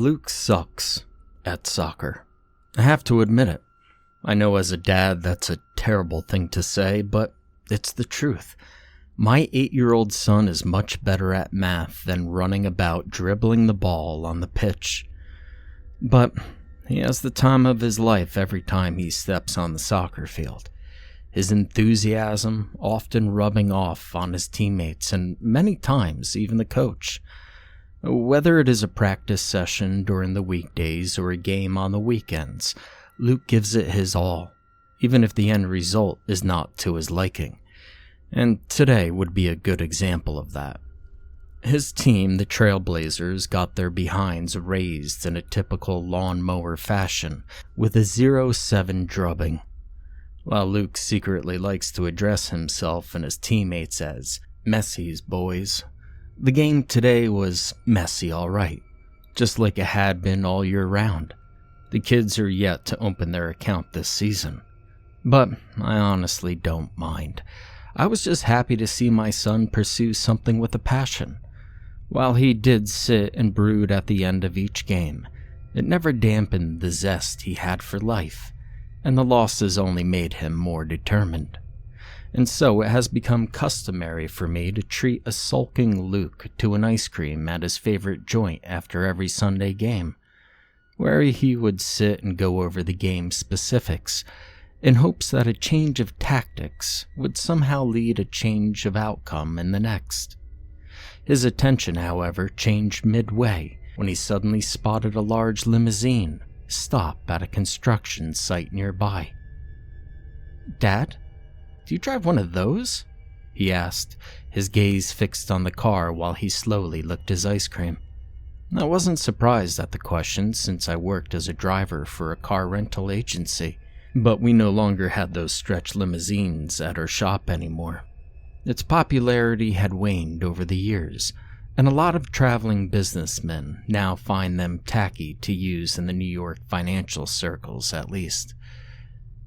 Luke sucks at soccer. I have to admit it. I know as a dad that's a terrible thing to say, but it's the truth. My 8-year-old son is much better at math than running about dribbling the ball on the pitch. But he has the time of his life every time he steps on the soccer field. His enthusiasm often rubbing off on his teammates and many times even the coach. Whether it is a practice session during the weekdays or a game on the weekends, Luke gives it his all, even if the end result is not to his liking. And today would be a good example of that. His team, the Trailblazers, got their behinds raised in a typical lawnmower fashion with a 0-7 drubbing. While Luke secretly likes to address himself and his teammates as Messi's boys, the game today was messy alright, just like it had been all year round. The kids are yet to open their account this season, but I honestly don't mind. I was just happy to see my son pursue something with a passion. While he did sit and brood at the end of each game, it never dampened the zest he had for life, and the losses only made him more determined. And so it has become customary for me to treat a sulking Luke to an ice cream at his favorite joint after every Sunday game, where he would sit and go over the game specifics, in hopes that a change of tactics would somehow lead a change of outcome in the next. His attention, however, changed midway when he suddenly spotted a large limousine stop at a construction site nearby. "Dad, do you drive one of those?" he asked, his gaze fixed on the car while he slowly licked his ice cream. I wasn't surprised at the question since I worked as a driver for a car rental agency, but we no longer had those stretch limousines at our shop anymore. Its popularity had waned over the years, and a lot of traveling businessmen now find them tacky to use in the New York financial circles, at least.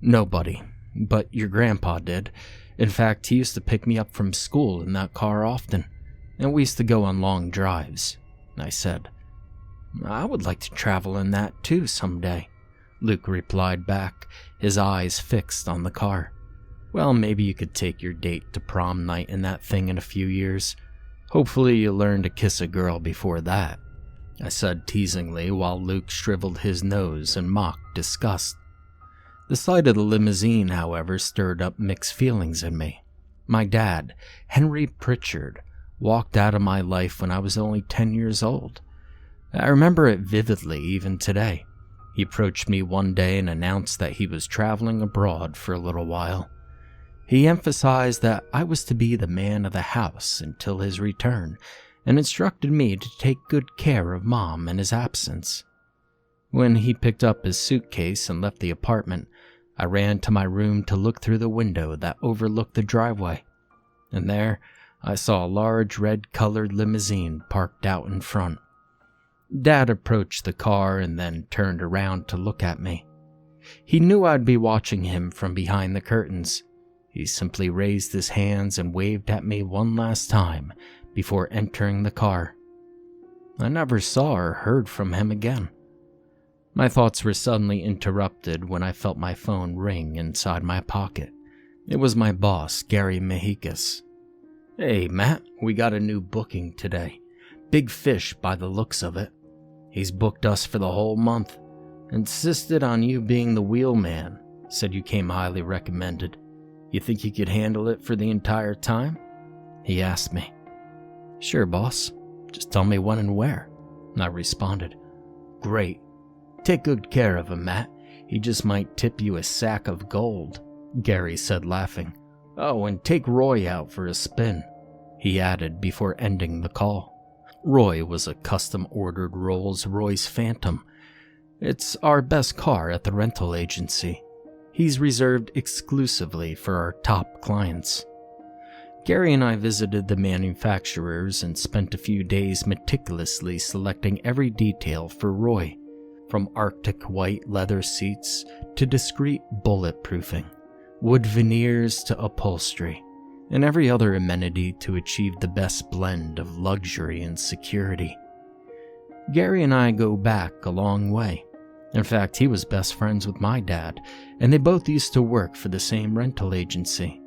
Nobody, but your grandpa did. In fact, he used to pick me up from school in that car often, and we used to go on long drives, I said. "I would like to travel in that too someday," Luke replied back, his eyes fixed on the car. "Well, maybe you could take your date to prom night in that thing in a few years. Hopefully you'll learn to kiss a girl before that," I said teasingly while Luke shriveled his nose in mock disgust. The sight of the limousine, however, stirred up mixed feelings in me. My dad, Henry Pritchard, walked out of my life when I was only 10 years old. I remember it vividly even today. He approached me one day and announced that he was traveling abroad for a little while. He emphasized that I was to be the man of the house until his return, and instructed me to take good care of Mom in his absence. When he picked up his suitcase and left the apartment, I ran to my room to look through the window that overlooked the driveway, and there I saw a large red-colored limousine parked out in front. Dad approached the car and then turned around to look at me. He knew I'd be watching him from behind the curtains. He simply raised his hands and waved at me one last time before entering the car. I never saw or heard from him again. My thoughts were suddenly interrupted when I felt my phone ring inside my pocket. It was my boss, Gary Mahikis. "Hey, Matt, we got a new booking today. Big fish by the looks of it. He's booked us for the whole month. Insisted on you being the wheelman. Said you came highly recommended. You think you could handle it for the entire time?" he asked me. "Sure, boss. Just tell me when and where," I responded. "Great. Take good care of him, Matt. He just might tip you a sack of gold," Gary said, laughing. "Oh, and take Roy out for a spin," he added before ending the call. Roy was a custom-ordered Rolls-Royce Phantom. It's our best car at the rental agency. He's reserved exclusively for our top clients. Gary and I visited the manufacturers and spent a few days meticulously selecting every detail for Roy, from Arctic white leather seats to discreet bulletproofing, wood veneers to upholstery, and every other amenity to achieve the best blend of luxury and security. Gary and I go back a long way. In fact, he was best friends with my dad, and they both used to work for the same rental agency.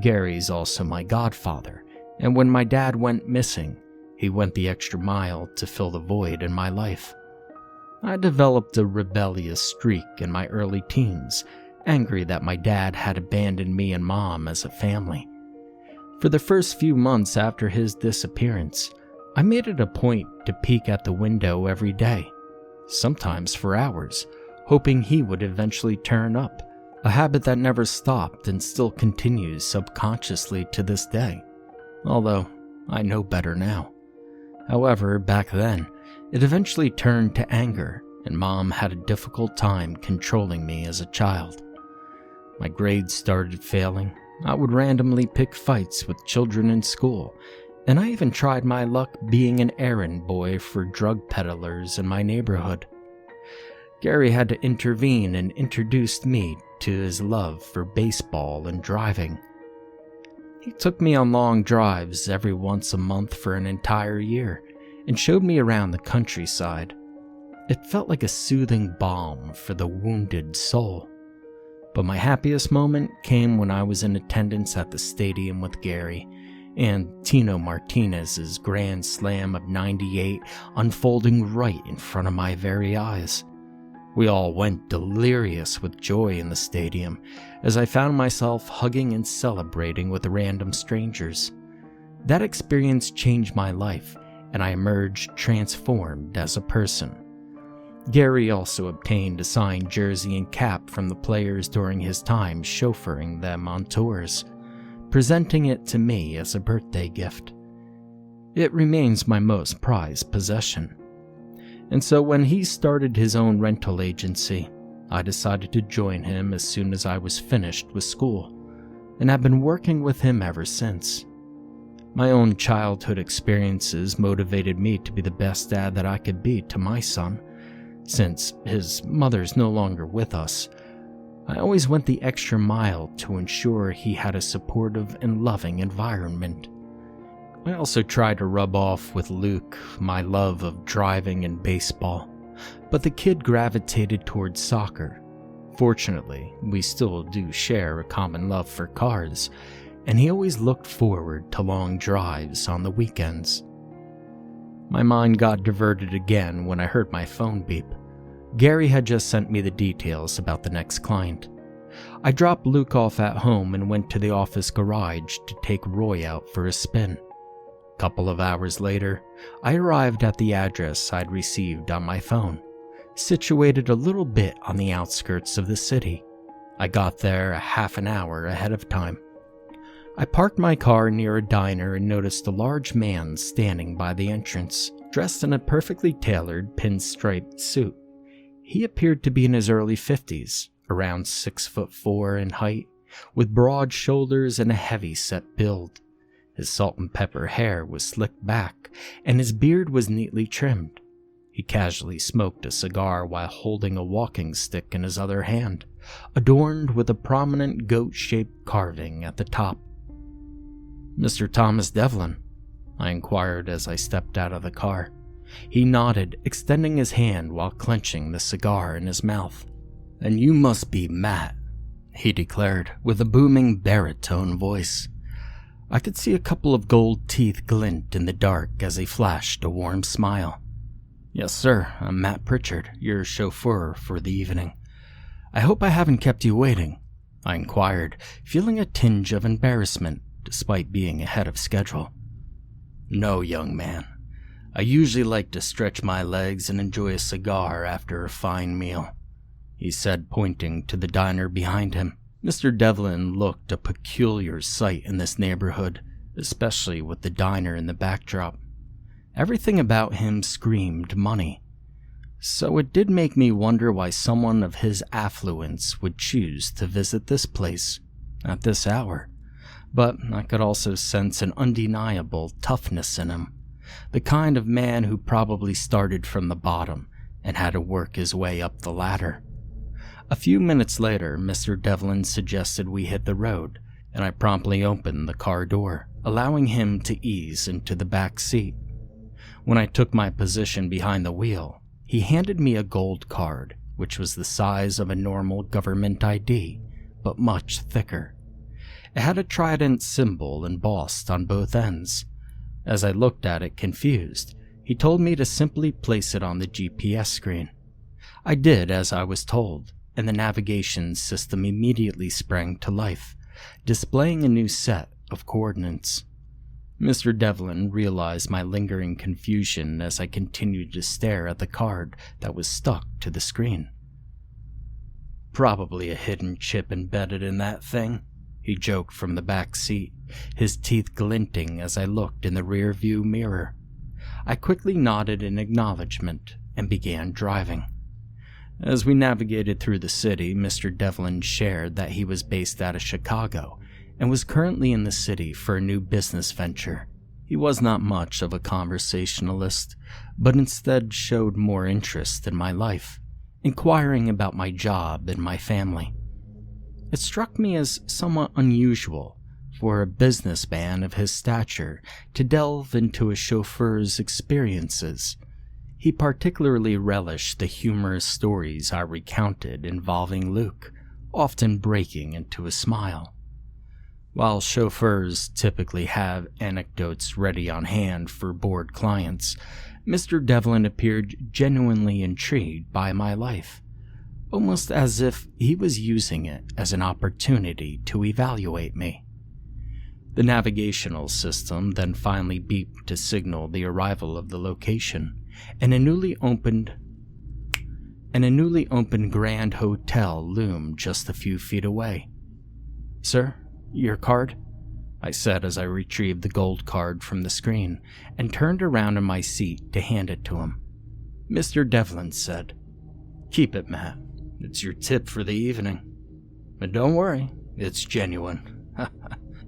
Gary's also my godfather, and when my dad went missing, he went the extra mile to fill the void in my life. I developed a rebellious streak in my early teens, angry that my dad had abandoned me and Mom as a family. For the first few months after his disappearance, I made it a point to peek at the window every day, sometimes for hours, hoping he would eventually turn up, a habit that never stopped and still continues subconsciously to this day, although I know better now. However, back then, it eventually turned to anger, and Mom had a difficult time controlling me as a child. My grades started failing. I would randomly pick fights with children in school, and I even tried my luck being an errand boy for drug peddlers in my neighborhood. Gary had to intervene and introduced me to his love for baseball and driving. He took me on long drives every once a month for an entire year and showed me around the countryside. It felt like a soothing balm for the wounded soul. But my happiest moment came when I was in attendance at the stadium with Gary and Tino Martinez's grand slam of '98 unfolding right in front of my very eyes. We all went delirious with joy in the stadium as I found myself hugging and celebrating with random strangers. That experience changed my life, and I emerged transformed as a person. Gary also obtained a signed jersey and cap from the players during his time chauffeuring them on tours, presenting it to me as a birthday gift. It remains my most prized possession. And so when he started his own rental agency, I decided to join him as soon as I was finished with school, and have been working with him ever since. My own childhood experiences motivated me to be the best dad that I could be to my son. Since his mother's no longer with us, I always went the extra mile to ensure he had a supportive and loving environment. I also tried to rub off with Luke my love of driving and baseball, but the kid gravitated towards soccer. Fortunately, we still do share a common love for cars, and he always looked forward to long drives on the weekends. My mind got diverted again when I heard my phone beep. Gary had just sent me the details about the next client. I dropped Luke off at home and went to the office garage to take Roy out for a spin. A couple of hours later, I arrived at the address I'd received on my phone, situated a little bit on the outskirts of the city. I got there a half an hour ahead of time. I parked my car near a diner and noticed a large man standing by the entrance, dressed in a perfectly tailored pinstriped suit. He appeared to be in his early 50s, around 6'4" in height, with broad shoulders and a heavy-set build. His salt and pepper hair was slicked back, and his beard was neatly trimmed. He casually smoked a cigar while holding a walking stick in his other hand, adorned with a prominent goat-shaped carving at the top. "Mr. Thomas Devlin?" I inquired as I stepped out of the car. He nodded, extending his hand while clenching the cigar in his mouth. "And you must be Matt," he declared, with a booming baritone voice. I could see a couple of gold teeth glint in the dark as he flashed a warm smile. "Yes, sir, I'm Matt Pritchard, your chauffeur for the evening. I hope I haven't kept you waiting," I inquired, feeling a tinge of embarrassment despite being ahead of schedule. "No, young man. I usually like to stretch my legs and enjoy a cigar after a fine meal," he said, pointing to the diner behind him. Mr. Devlin looked a peculiar sight in this neighborhood, especially with the diner in the backdrop. Everything about him screamed money. So it did make me wonder why someone of his affluence would choose to visit this place at this hour. But I could also sense an undeniable toughness in him, the kind of man who probably started from the bottom and had to work his way up the ladder. A few minutes later, Mr. Devlin suggested we hit the road, and I promptly opened the car door, allowing him to ease into the back seat. When I took my position behind the wheel, he handed me a gold card, which was the size of a normal government ID, but much thicker. It had a trident symbol embossed on both ends. As I looked at it confused, he told me to simply place it on the GPS screen. I did as I was told, and the navigation system immediately sprang to life, displaying a new set of coordinates. Mr. Devlin realized my lingering confusion as I continued to stare at the card that was stuck to the screen. "Probably a hidden chip embedded in that thing," he joked from the back seat, his teeth glinting as I looked in the rear-view mirror. I quickly nodded in acknowledgement and began driving. As we navigated through the city, Mr. Devlin shared that he was based out of Chicago and was currently in the city for a new business venture. He was not much of a conversationalist, but instead showed more interest in my life, inquiring about my job and my family. It struck me as somewhat unusual for a businessman of his stature to delve into a chauffeur's experiences. He particularly relished the humorous stories I recounted involving Luke, often breaking into a smile. While chauffeurs typically have anecdotes ready on hand for bored clients, Mr. Devlin appeared genuinely intrigued by my life, almost as if he was using it as an opportunity to evaluate me. The navigational system then finally beeped to signal the arrival of the location, and a newly opened Grand Hotel loomed just a few feet away. "Sir, your card?" I said as I retrieved the gold card from the screen and turned around in my seat to hand it to him. Mr. Devlin said, "Keep it, Matt. It's your tip for the evening. But don't worry, it's genuine."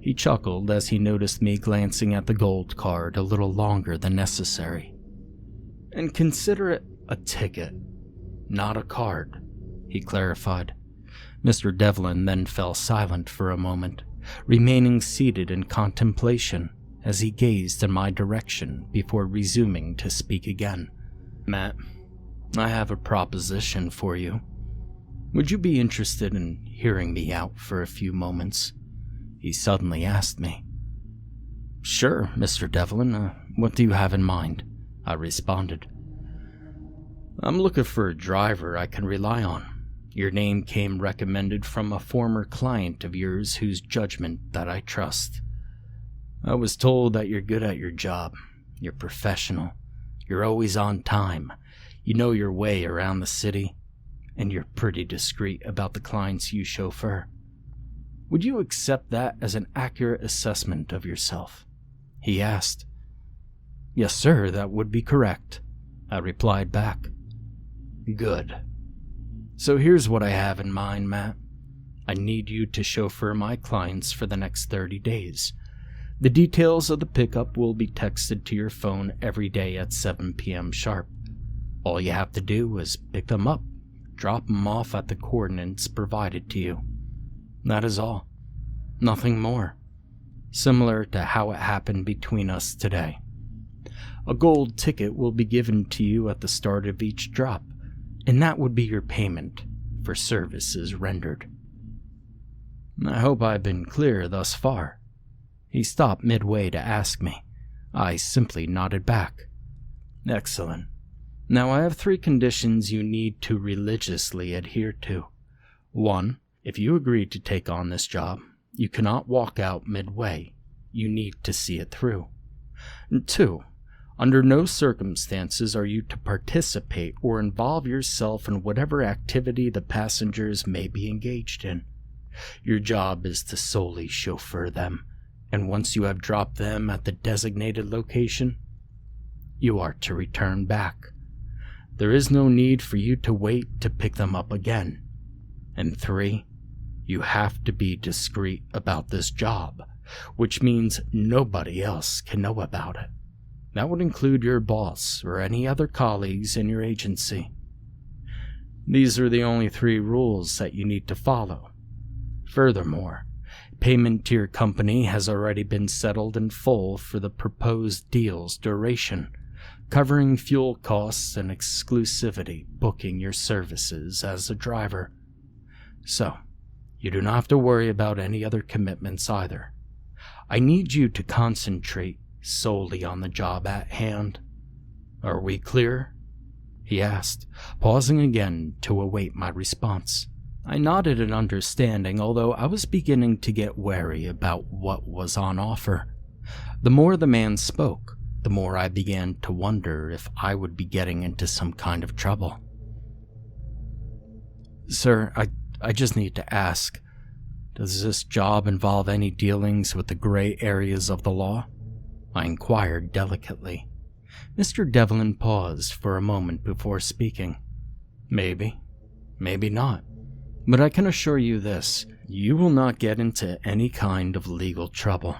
He chuckled as he noticed me glancing at the gold card a little longer than necessary. "And consider it a ticket, not a card," he clarified. Mr. Devlin then fell silent for a moment, remaining seated in contemplation as he gazed in my direction before resuming to speak again. "Matt, I have a proposition for you. Would you be interested in hearing me out for a few moments?" he suddenly asked me. "Sure, Mr. Devlin. What do you have in mind?" I responded. "I'm looking for a driver I can rely on. Your name came recommended from a former client of yours whose judgment that I trust. I was told that you're good at your job, you're professional, you're always on time, you know your way around the city, and you're pretty discreet about the clients you chauffeur. Would you accept that as an accurate assessment of yourself?" he asked. "Yes, sir, that would be correct," I replied back. "Good. So here's what I have in mind, Matt. I need you to chauffeur my clients for the next 30 days. The details of the pickup will be texted to your phone every day at 7 p.m. sharp. All you have to do is pick them up, drop them off at the coordinates provided to you. That is all. Nothing more. Similar to how it happened between us today. A gold ticket will be given to you at the start of each drop, and that would be your payment for services rendered." I hope I've been clear thus far. He stopped midway to ask me. I simply nodded back. "Excellent. Now I have 3 conditions you need to religiously adhere to. 1. If you agree to take on this job, you cannot walk out midway. You need to see it through. 2. Under no circumstances are you to participate or involve yourself in whatever activity the passengers may be engaged in. Your job is to solely chauffeur them, and once you have dropped them at the designated location, you are to return back. There is no need for you to wait to pick them up again. And 3, you have to be discreet about this job, which means nobody else can know about it. That would include your boss or any other colleagues in your agency. These are the only 3 rules that you need to follow. Furthermore, payment to your company has already been settled in full for the proposed deal's duration, covering fuel costs and exclusivity, booking your services as a driver. So, you do not have to worry about any other commitments either. I need you to concentrate solely on the job at hand. Are we clear? He asked, pausing again to await my response. I nodded in understanding, although I was beginning to get wary about what was on offer. The more the man spoke, the more I began to wonder if I would be getting into some kind of trouble. Sir, I just need to ask, does this job involve any dealings with the gray areas of the law? I inquired delicately. Mr. Devlin paused for a moment before speaking. Maybe, maybe not. But I can assure you this, you will not get into any kind of legal trouble.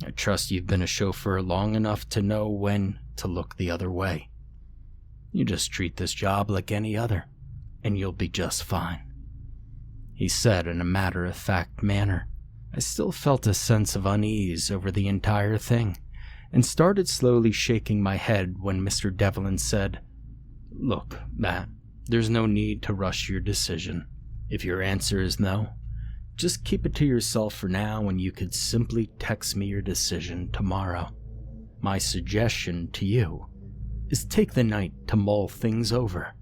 I trust you've been a chauffeur long enough to know when to look the other way. You just treat this job like any other, and you'll be just fine. He said in a matter-of-fact manner. I still felt a sense of unease over the entire thing, and started slowly shaking my head when Mr. Devlin said, Look, Matt, there's no need to rush your decision. If your answer is no, just keep it to yourself for now and you could simply text me your decision tomorrow. My suggestion to you is take the night to mull things over.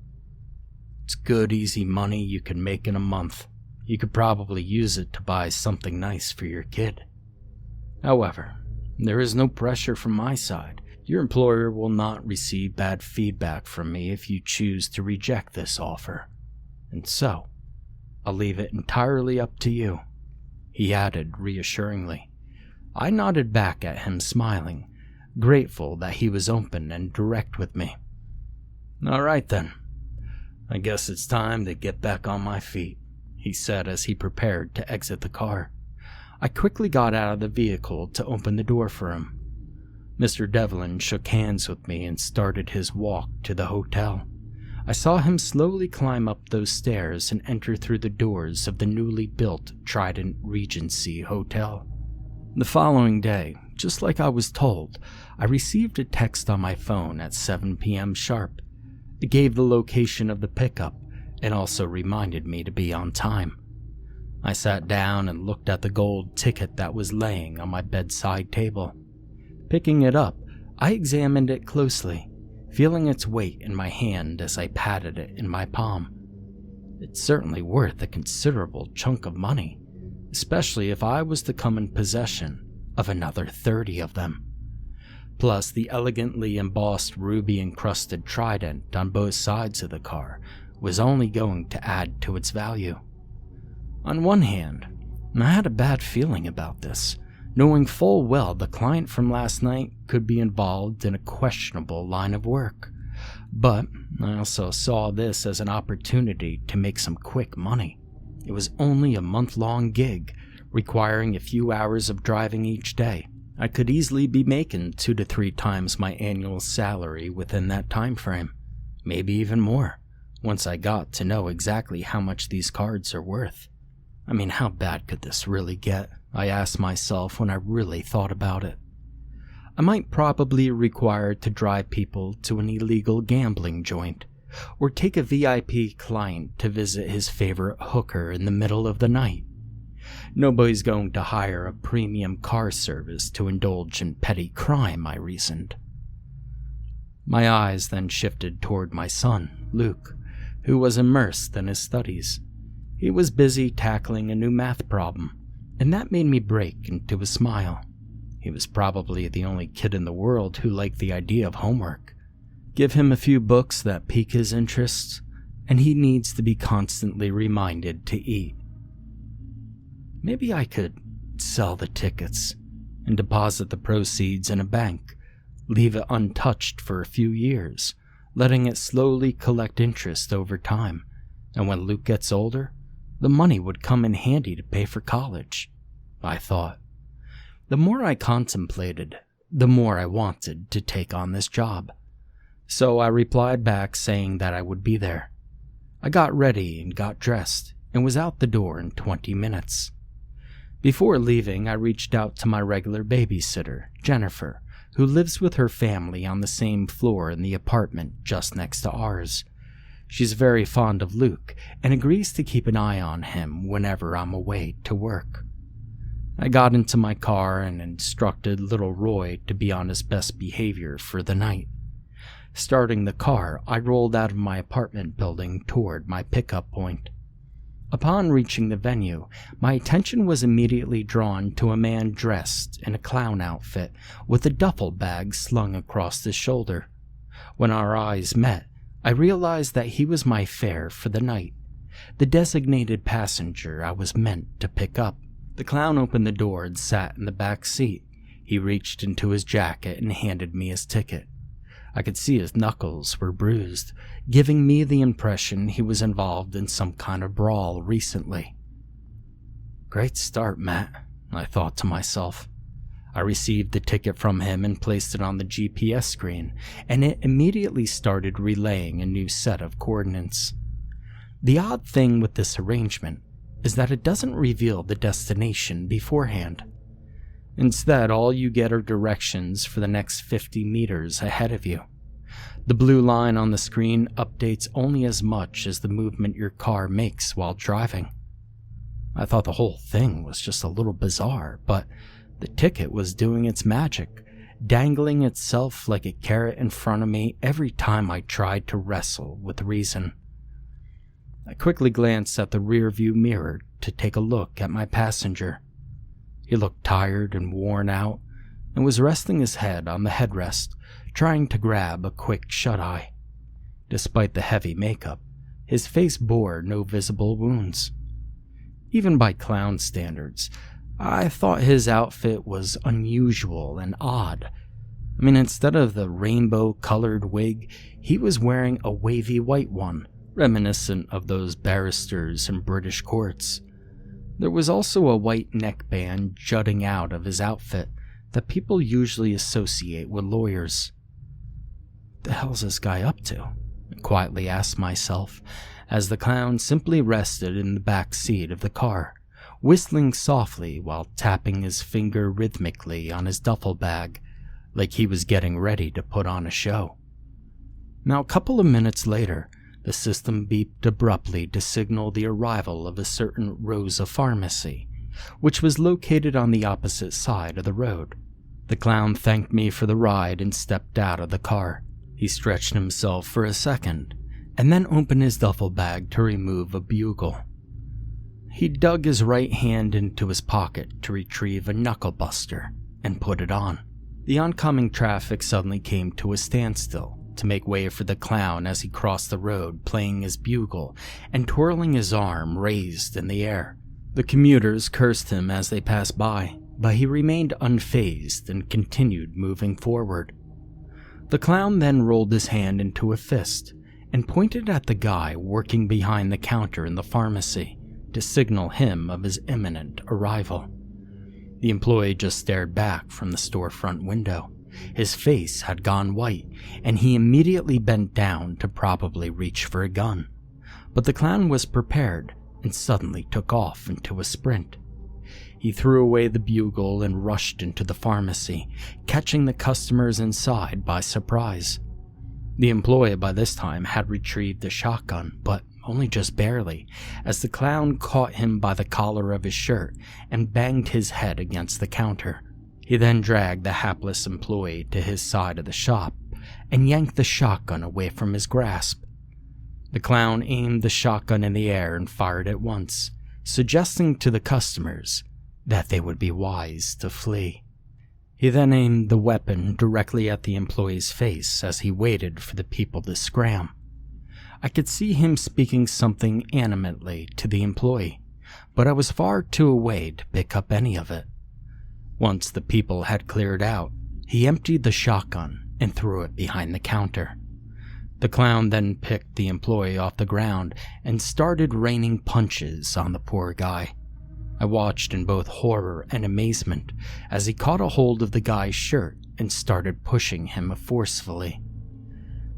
It's good, easy money you can make in a month. You could probably use it to buy something nice for your kid. However, there is no pressure from my side. Your employer will not receive bad feedback from me if you choose to reject this offer. And so, I'll leave it entirely up to you, he added reassuringly. I nodded back at him, smiling, grateful that he was open and direct with me. All right then, I guess it's time to get back on my feet, he said as he prepared to exit the car. I quickly got out of the vehicle to open the door for him. Mr. Devlin shook hands with me and started his walk to the hotel. I saw him slowly climb up those stairs and enter through the doors of the newly built Trident Regency Hotel. The following day, just like I was told, I received a text on my phone at 7 p.m. sharp. It gave the location of the pickup and also reminded me to be on time. I sat down and looked at the gold ticket that was laying on my bedside table. Picking it up, I examined it closely, feeling its weight in my hand as I patted it in my palm. It's certainly worth a considerable chunk of money, especially if I was to come in possession of another 30 of them. Plus, the elegantly embossed ruby-encrusted trident on both sides of the car was only going to add to its value. On one hand, I had a bad feeling about this, knowing full well the client from last night could be involved in a questionable line of work. But I also saw this as an opportunity to make some quick money. It was only a month-long gig, requiring a few hours of driving each day. I could easily be making 2 to 3 times my annual salary within that time frame, maybe even more, once I got to know exactly how much these cards are worth. I mean, how bad could this really get? I asked myself when I really thought about it. I might probably require to drive people to an illegal gambling joint, or take a VIP client to visit his favorite hooker in the middle of the night. Nobody's going to hire a premium car service to indulge in petty crime, I reasoned. My eyes then shifted toward my son, Luke, who was immersed in his studies. He was busy tackling a new math problem, and that made me break into a smile. He was probably the only kid in the world who liked the idea of homework. Give him a few books that pique his interests, and he needs to be constantly reminded to eat. Maybe I could sell the tickets and deposit the proceeds in a bank, leave it untouched for a few years, letting it slowly collect interest over time, and when Luke gets older, the money would come in handy to pay for college, I thought. The more I contemplated, the more I wanted to take on this job. So I replied back saying that I would be there. I got ready and got dressed and was out the door in 20 minutes. Before leaving, I reached out to my regular babysitter, Jennifer, who lives with her family on the same floor in the apartment just next to ours. She's very fond of Luke and agrees to keep an eye on him whenever I'm away to work. I got into my car and instructed little Roy to be on his best behavior for the night. Starting the car, I rolled out of my apartment building toward my pickup point. Upon reaching the venue, my attention was immediately drawn to a man dressed in a clown outfit with a duffel bag slung across his shoulder. When our eyes met, I realized that he was my fare for the night, the designated passenger I was meant to pick up. The clown opened the door and sat in the back seat. He reached into his jacket and handed me his ticket. I could see his knuckles were bruised, giving me the impression he was involved in some kind of brawl recently. Great start, Matt, I thought to myself. I received the ticket from him and placed it on the GPS screen, and it immediately started relaying a new set of coordinates. The odd thing with this arrangement is that it doesn't reveal the destination beforehand. Instead, all you get are directions for the next 50 meters ahead of you. The blue line on the screen updates only as much as the movement your car makes while driving. I thought the whole thing was just a little bizarre, but the ticket was doing its magic, dangling itself like a carrot in front of me every time I tried to wrestle with reason. I quickly glanced at the rearview mirror to take a look at my passenger. He looked tired and worn out and was resting his head on the headrest, trying to grab a quick shut-eye. Despite the heavy makeup, his face bore no visible wounds. Even by clown standards, I thought his outfit was unusual and odd. Instead of the rainbow-colored wig, he was wearing a wavy white one, reminiscent of those barristers in British courts. There was also a white neckband jutting out of his outfit that people usually associate with lawyers. What the hell's this guy up to? I quietly asked myself, as the clown simply rested in the back seat of the car, whistling softly while tapping his finger rhythmically on his duffel bag, like he was getting ready to put on a show. Now, a couple of minutes later, the system beeped abruptly to signal the arrival of a certain Rosa Pharmacy, which was located on the opposite side of the road. The clown thanked me for the ride and stepped out of the car. He stretched himself for a second, and then opened his duffel bag to remove a bugle. He dug his right hand into his pocket to retrieve a knuckle buster and put it on. The oncoming traffic suddenly came to a standstill to make way for the clown as he crossed the road, playing his bugle and twirling his arm raised in the air. The commuters cursed him as they passed by, but he remained unfazed and continued moving forward. The clown then rolled his hand into a fist and pointed at the guy working behind the counter in the pharmacy to signal him of his imminent arrival. The employee just stared back from the storefront window. His face had gone white, and he immediately bent down to probably reach for a gun. But the clown was prepared and suddenly took off into a sprint. He threw away the bugle and rushed into the pharmacy, catching the customers inside by surprise. The employee by this time had retrieved the shotgun, but only just barely, as the clown caught him by the collar of his shirt and banged his head against the counter. He then dragged the hapless employee to his side of the shop and yanked the shotgun away from his grasp. The clown aimed the shotgun in the air and fired at once, suggesting to the customers that they would be wise to flee. He then aimed the weapon directly at the employee's face as he waited for the people to scram. I could see him speaking something animately to the employee, but I was far too away to pick up any of it. Once the people had cleared out, he emptied the shotgun and threw it behind the counter. The clown then picked the employee off the ground and started raining punches on the poor guy. I watched in both horror and amazement as he caught a hold of the guy's shirt and started pushing him forcefully.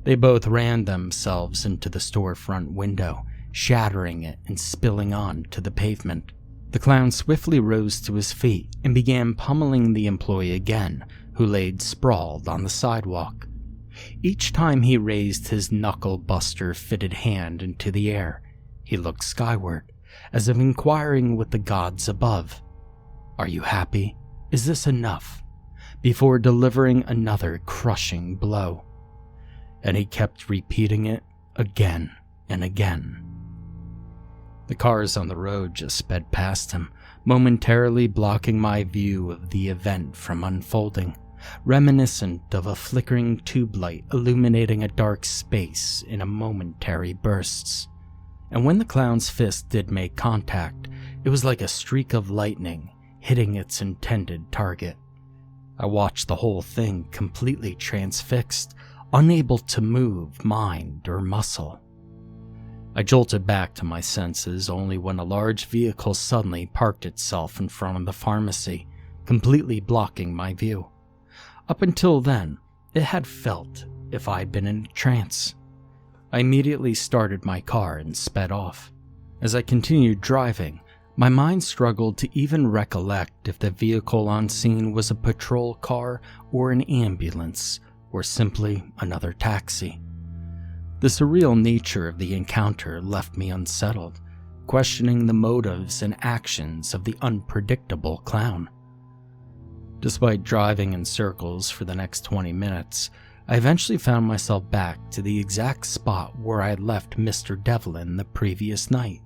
They both ran themselves into the storefront window, shattering it and spilling onto the pavement. The clown swiftly rose to his feet and began pummeling the employee again, who who laid sprawled on the sidewalk. Each time he raised his knuckle-buster-fitted hand into the air, he looked skyward, as if inquiring with the gods above, "Are you happy? Is this enough?" before delivering another crushing blow. And he kept repeating it again and again. The cars on the road just sped past him, momentarily blocking my view of the event from unfolding, reminiscent of a flickering tube light illuminating a dark space in a momentary bursts. And when the clown's fist did make contact, it was like a streak of lightning hitting its intended target. I watched the whole thing completely transfixed, unable to move mind or muscle. I jolted back to my senses only when a large vehicle suddenly parked itself in front of the pharmacy, completely blocking my view. Up until then, it had felt if I'd been in a trance. I immediately started my car and sped off. As I continued driving, my mind struggled to even recollect if the vehicle on scene was a patrol car or an ambulance, or simply another taxi. The surreal nature of the encounter left me unsettled, questioning the motives and actions of the unpredictable clown. Despite driving in circles for the next 20 minutes, I eventually found myself back to the exact spot where I had left Mr. Devlin the previous night.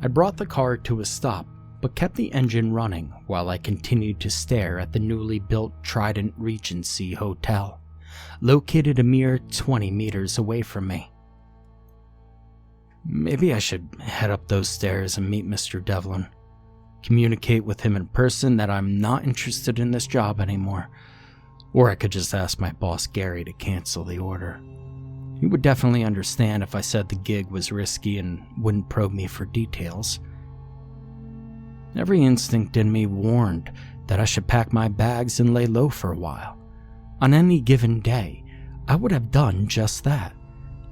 I brought the car to a stop, but kept the engine running while I continued to stare at the newly built Trident Regency Hotel, located a mere 20 meters away from me. Maybe I should head up those stairs and meet Mr. Devlin. Communicate with him in person that I'm not interested in this job anymore. Or I could just ask my boss Gary to cancel the order. He would definitely understand if I said the gig was risky and wouldn't probe me for details. Every instinct in me warned that I should pack my bags and lay low for a while. On any given day, I would have done just that,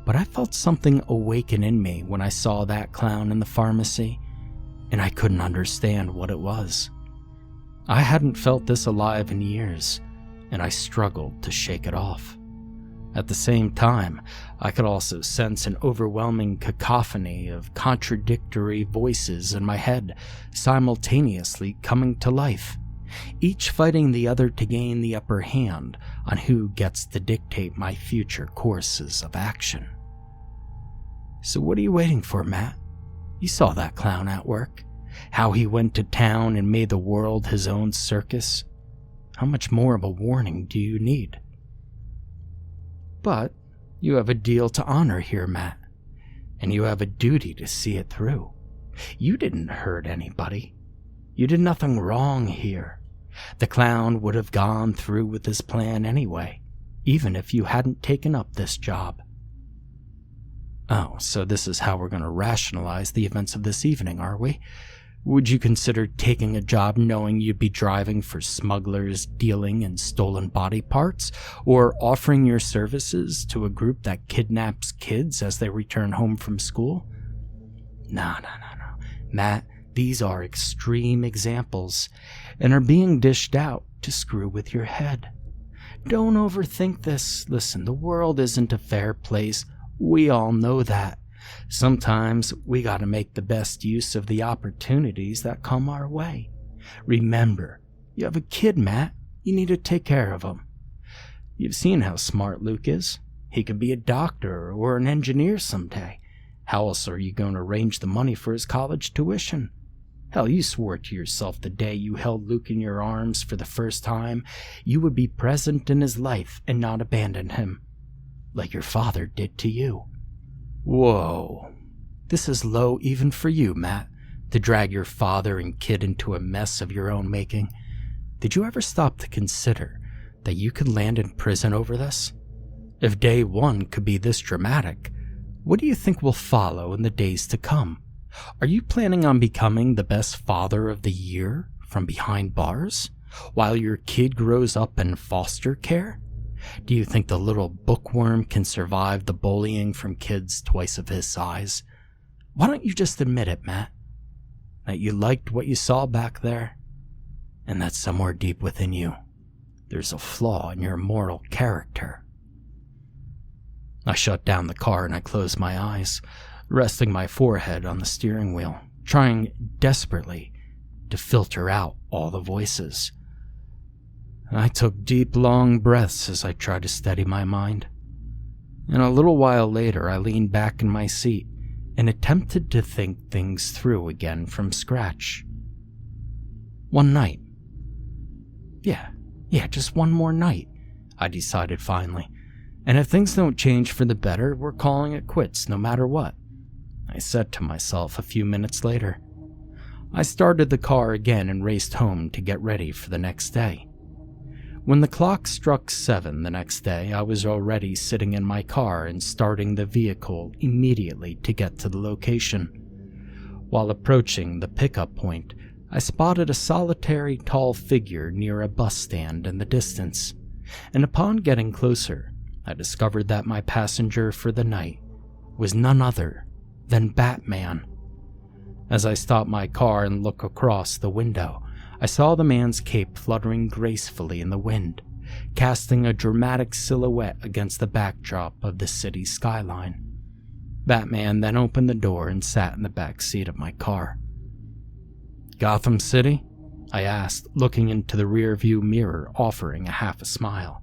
but I felt something awaken in me when I saw that clown in the pharmacy, and I couldn't understand what it was. I hadn't felt this alive in years, and I struggled to shake it off. At the same time, I could also sense an overwhelming cacophony of contradictory voices in my head simultaneously coming to life, each fighting the other to gain the upper hand on who gets to dictate my future courses of action. So what are you waiting for, Matt? You saw that clown at work, how he went to town and made the world his own circus. How much more of a warning do you need? But you have a deal to honor here, Matt, and you have a duty to see it through. You didn't hurt anybody. You did nothing wrong here. The clown would have gone through with his plan anyway, even if you hadn't taken up this job. Oh, so this is how we're going to rationalize the events of this evening, are we? Would you consider taking a job knowing you'd be driving for smugglers dealing in stolen body parts, or offering your services to a group that kidnaps kids as they return home from school? No. Matt, these are extreme examples, and are being dished out to screw with your head. Don't overthink this. Listen, the world isn't a fair place. We all know that. Sometimes we gotta make the best use of the opportunities that come our way. Remember, you have a kid, Matt. You need to take care of him. You've seen how smart Luke is. He could be a doctor or an engineer someday. How else are you going to arrange the money for his college tuition? Hell, you swore to yourself the day you held Luke in your arms for the first time you would be present in his life and not abandon him, like your father did to you. Whoa. This is low even for you, Matt, to drag your father and kid into a mess of your own making. Did you ever stop to consider that you could land in prison over this? If day one could be this dramatic, what do you think will follow in the days to come? Are you planning on becoming the best father of the year from behind bars, while your kid grows up in foster care? Do you think the little bookworm can survive the bullying from kids twice of his size? Why don't you just admit it, Matt? That you liked what you saw back there, and that somewhere deep within you, there's a flaw in your moral character." I shut down the car and I closed my eyes, resting my forehead on the steering wheel, trying desperately to filter out all the voices. I took deep, long breaths as I tried to steady my mind. And a little while later, I leaned back in my seat and attempted to think things through again from scratch. One night. Yeah, just one more night, I decided finally. And if things don't change for the better, we're calling it quits no matter what, I said to myself a few minutes later. I started the car again and raced home to get ready for the next day. When the clock struck 7 the next day, I was already sitting in my car and starting the vehicle immediately to get to the location. While approaching the pickup point, I spotted a solitary tall figure near a bus stand in the distance, and upon getting closer, I discovered that my passenger for the night was none other than Batman. As I stopped my car and looked across the window, I saw the man's cape fluttering gracefully in the wind, casting a dramatic silhouette against the backdrop of the city skyline. Batman then opened the door and sat in the back seat of my car. "Gotham City?" I asked, looking into the rear-view mirror, offering a half a smile.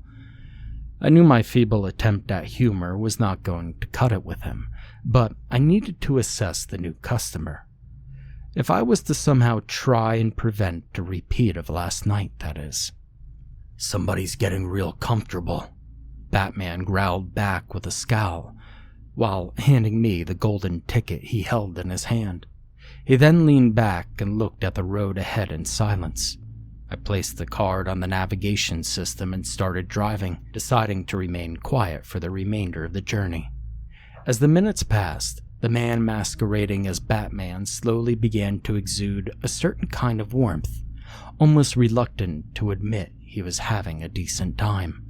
I knew my feeble attempt at humor was not going to cut it with him, but I needed to assess the new customer. If I was to somehow try and prevent a repeat of last night, that is. "Somebody's getting real comfortable," Batman growled back with a scowl, while handing me the golden ticket he held in his hand. He then leaned back and looked at the road ahead in silence. I placed the card on the navigation system and started driving, deciding to remain quiet for the remainder of the journey. As the minutes passed, the man masquerading as Batman slowly began to exude a certain kind of warmth, almost reluctant to admit he was having a decent time.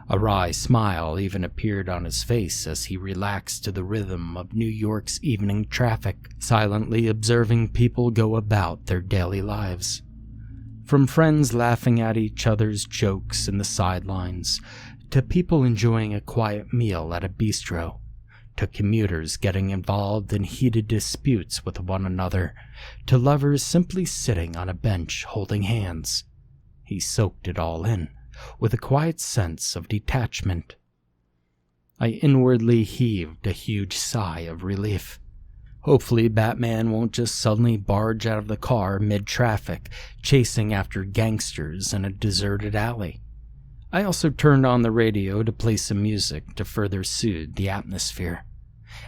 A wry smile even appeared on his face as he relaxed to the rhythm of New York's evening traffic, silently observing people go about their daily lives. From friends laughing at each other's jokes in the sidelines, to people enjoying a quiet meal at a bistro, to commuters getting involved in heated disputes with one another, to lovers simply sitting on a bench holding hands. He soaked it all in, with a quiet sense of detachment. I inwardly heaved a huge sigh of relief. Hopefully Batman won't just suddenly barge out of the car mid-traffic, chasing after gangsters in a deserted alley. I also turned on the radio to play some music to further soothe the atmosphere.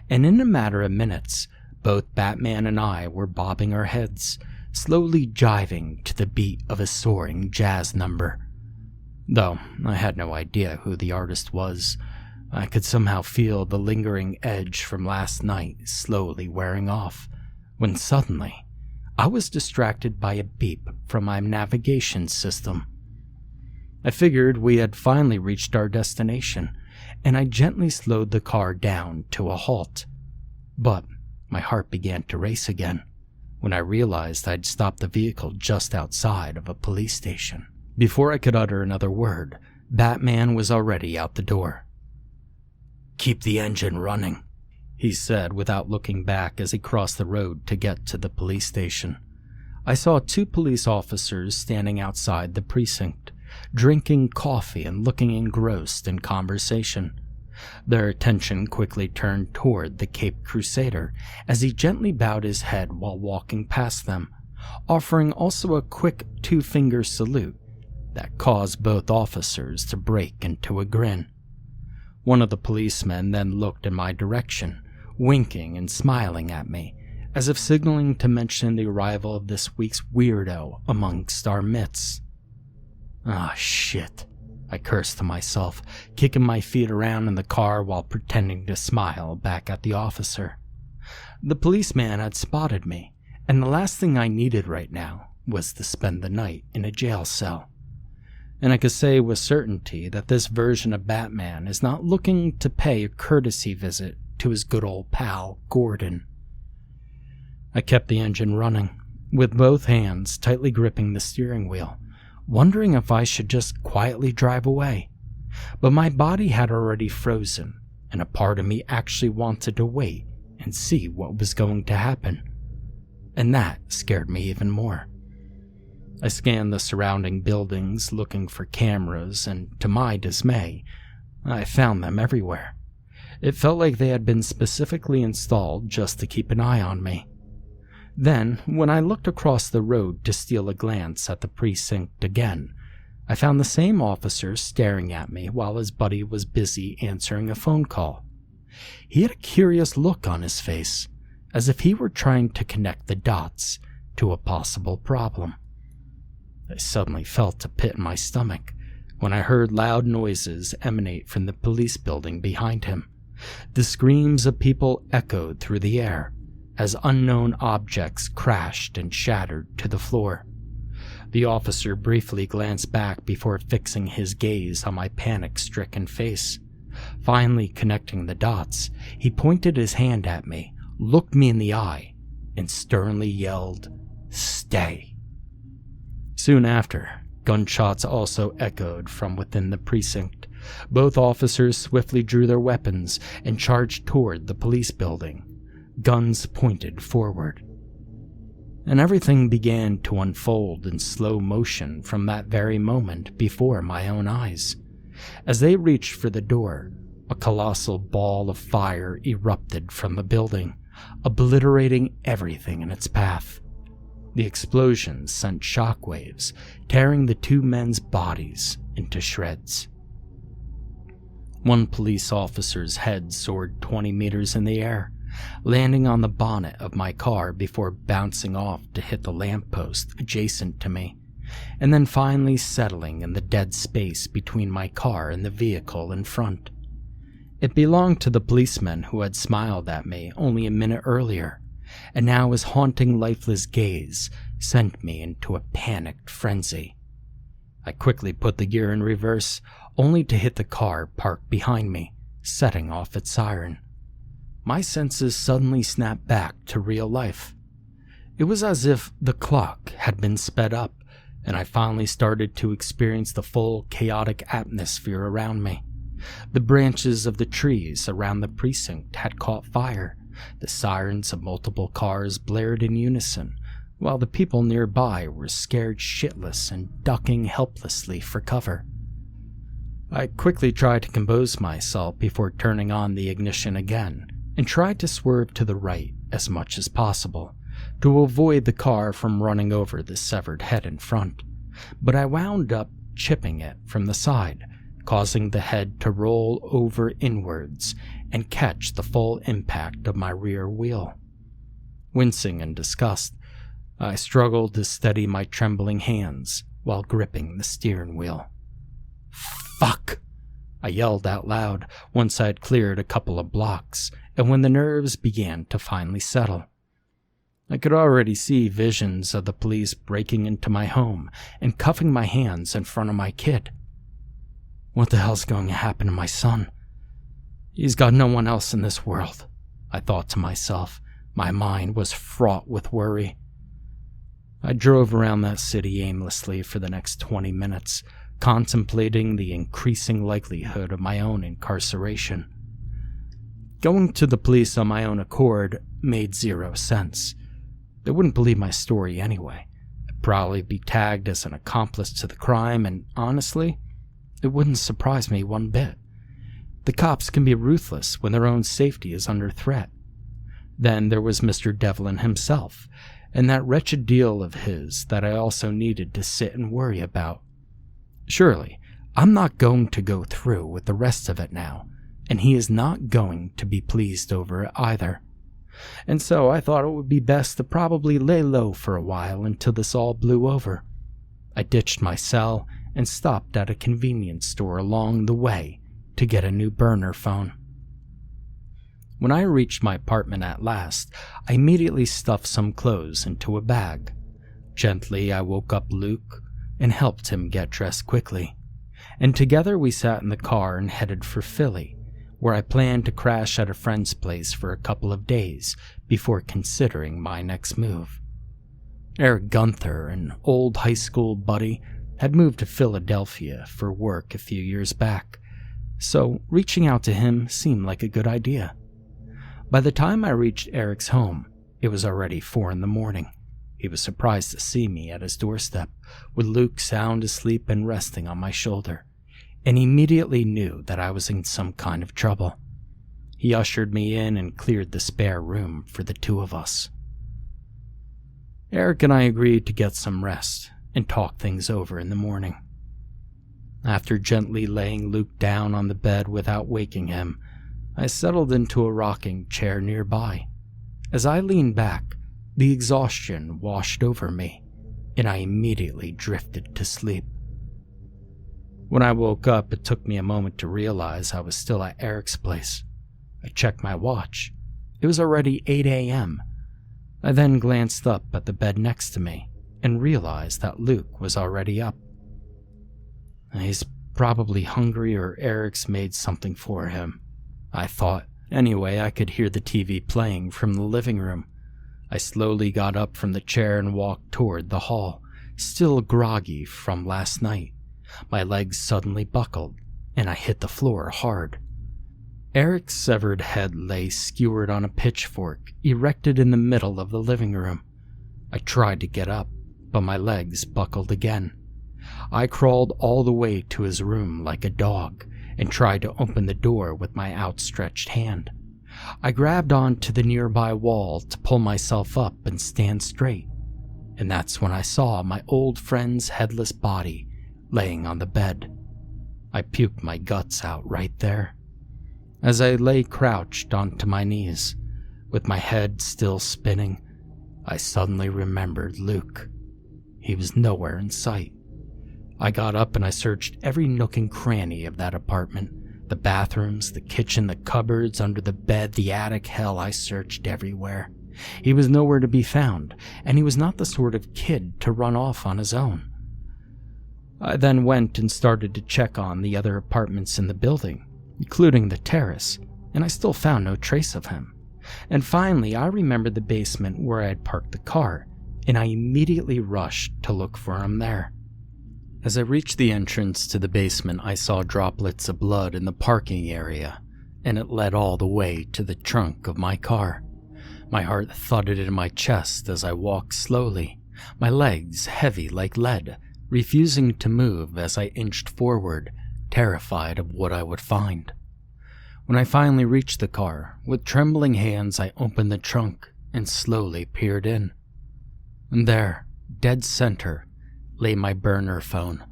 And in a matter of minutes, both Batman and I were bobbing our heads, slowly jiving to the beat of a soaring jazz number. Though I had no idea who the artist was, I could somehow feel the lingering edge from last night slowly wearing off, when suddenly I was distracted by a beep from my navigation system. I figured we had finally reached our destination, and I gently slowed the car down to a halt. But my heart began to race again when I realized I'd stopped the vehicle just outside of a police station. Before I could utter another word, Batman was already out the door. "Keep the engine running," he said without looking back as he crossed the road to get to the police station. I saw 2 police officers standing outside the precinct, drinking coffee and looking engrossed in conversation. Their attention quickly turned toward the Caped Crusader as he gently bowed his head while walking past them, offering also a quick 2-finger salute that caused both officers to break into a grin. One of the policemen then looked in my direction, winking and smiling at me, as if signaling to mention the arrival of this week's weirdo amongst our midst. "Ah, shit," I cursed to myself, kicking my feet around in the car while pretending to smile back at the officer. The policeman had spotted me, and the last thing I needed right now was to spend the night in a jail cell. And I could say with certainty that this version of Batman is not looking to pay a courtesy visit to his good old pal, Gordon. I kept the engine running, with both hands tightly gripping the steering wheel, wondering if I should just quietly drive away. But my body had already frozen, and a part of me actually wanted to wait and see what was going to happen. And that scared me even more. I scanned the surrounding buildings looking for cameras, and to my dismay, I found them everywhere. It felt like they had been specifically installed just to keep an eye on me. Then, when I looked across the road to steal a glance at the precinct again, I found the same officer staring at me while his buddy was busy answering a phone call. He had a curious look on his face, as if he were trying to connect the dots to a possible problem. I suddenly felt a pit in my stomach when I heard loud noises emanate from the police building behind him. The screams of people echoed through the air as unknown objects crashed and shattered to the floor. The officer briefly glanced back before fixing his gaze on my panic-stricken face. Finally connecting the dots, he pointed his hand at me, looked me in the eye, and sternly yelled, "Stay." Soon after, gunshots also echoed from within the precinct. Both officers swiftly drew their weapons and charged toward the police building, guns pointed forward. And everything began to unfold in slow motion from that very moment before my own eyes. As they reached for the door, a colossal ball of fire erupted from the building, obliterating everything in its path. The explosion sent shockwaves, tearing the two men's bodies into shreds. One police officer's head soared 20 meters in the air, landing on the bonnet of my car before bouncing off to hit the lamppost adjacent to me, and then finally settling in the dead space between my car and the vehicle in front. It belonged to the policeman who had smiled at me only a minute earlier, and now his haunting, lifeless gaze sent me into a panicked frenzy. I quickly put the gear in reverse, only to hit the car parked behind me, setting off its siren. My senses suddenly snapped back to real life. It was as if the clock had been sped up, and I finally started to experience the full chaotic atmosphere around me. The branches of the trees around the precinct had caught fire. The sirens of multiple cars blared in unison, while the people nearby were scared shitless and ducking helplessly for cover. I quickly tried to compose myself before turning on the ignition again, and tried to swerve to the right as much as possible, to avoid the car from running over the severed head in front, but I wound up chipping it from the side, causing the head to roll over inwards and catch the full impact of my rear wheel. Wincing in disgust, I struggled to steady my trembling hands while gripping the steering wheel. "Fuck!" I yelled out loud once I had cleared a couple of blocks, and when the nerves began to finally settle. I could already see visions of the police breaking into my home and cuffing my hands in front of my kid. What the hell's going to happen to my son? He's got no one else in this world, I thought to myself. My mind was fraught with worry. I drove around that city aimlessly for the next 20 minutes, contemplating the increasing likelihood of my own incarceration. Going to the police on my own accord made zero sense. They wouldn't believe my story anyway. I'd probably be tagged as an accomplice to the crime, and honestly, it wouldn't surprise me one bit. The cops can be ruthless when their own safety is under threat. Then there was Mr. Devlin himself, and that wretched deal of his that I also needed to sit and worry about. Surely, I'm not going to go through with the rest of it now, and he is not going to be pleased over it either. And so I thought it would be best to probably lay low for a while until this all blew over. I ditched my cell and stopped at a convenience store along the way to get a new burner phone. When I reached my apartment at last, I immediately stuffed some clothes into a bag. Gently, I woke up Luke and helped him get dressed quickly, and together we sat in the car and headed for Philly, where I planned to crash at a friend's place for a couple of days before considering my next move. Eric Gunther, an old high school buddy, had moved to Philadelphia for work a few years back, so reaching out to him seemed like a good idea. By the time I reached Eric's home, it was already 4 a.m. He was surprised to see me at his doorstep, with Luke sound asleep and resting on my shoulder, and immediately knew that I was in some kind of trouble. He ushered me in and cleared the spare room for the two of us. Eric and I agreed to get some rest and talk things over in the morning. After gently laying Luke down on the bed without waking him, I settled into a rocking chair nearby. As I leaned back, the exhaustion washed over me, and I immediately drifted to sleep. When I woke up, it took me a moment to realize I was still at Eric's place. I checked my watch. It was already 8 a.m. I then glanced up at the bed next to me and realized that Luke was already up. He's probably hungry, or Eric's made something for him, I thought. Anyway, I could hear the TV playing from the living room. I slowly got up from the chair and walked toward the hall, still groggy from last night. My legs suddenly buckled, and I hit the floor hard. Eric's severed head lay skewered on a pitchfork erected in the middle of the living room. I tried to get up, but my legs buckled again. I crawled all the way to his room like a dog and tried to open the door with my outstretched hand. I grabbed onto the nearby wall to pull myself up and stand straight, and that's when I saw my old friend's headless body laying on the bed. I puked my guts out right there. As I lay crouched onto my knees, with my head still spinning, I suddenly remembered Luke. He was nowhere in sight. I got up and I searched every nook and cranny of that apartment. The bathrooms, the kitchen, the cupboards, under the bed, the attic. Hell, I searched everywhere. He was nowhere to be found, and he was not the sort of kid to run off on his own. I then went and started to check on the other apartments in the building, including the terrace, and I still found no trace of him. And finally, I remembered the basement where I had parked the car, and I immediately rushed to look for him there. As I reached the entrance to the basement, I saw droplets of blood in the parking area, and it led all the way to the trunk of my car. My heart thudded in my chest as I walked slowly, my legs heavy like lead, refusing to move as I inched forward, terrified of what I would find. When I finally reached the car, with trembling hands I opened the trunk and slowly peered in. And there, dead center, lay my burner phone,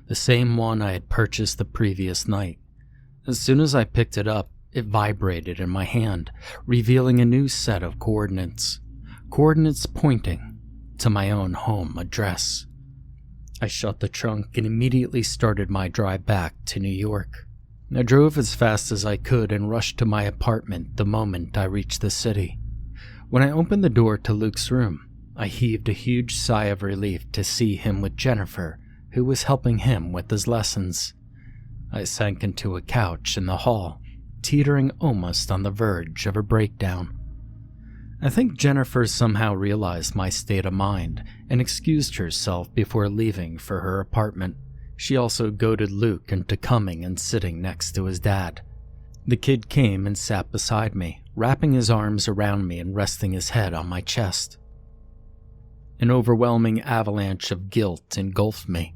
the same one I had purchased the previous night. As soon as I picked it up, it vibrated in my hand, revealing a new set of coordinates pointing to my own home address. I shut the trunk and immediately started my drive back to New York. I drove as fast as I could and rushed to my apartment the moment I reached the city. When I opened the door to Luke's room, I heaved a huge sigh of relief to see him with Jennifer, who was helping him with his lessons. I sank into a couch in the hall, teetering almost on the verge of a breakdown. I think Jennifer somehow realized my state of mind and excused herself before leaving for her apartment. She also goaded Luke into coming and sitting next to his dad. The kid came and sat beside me, wrapping his arms around me and resting his head on my chest. An overwhelming avalanche of guilt engulfed me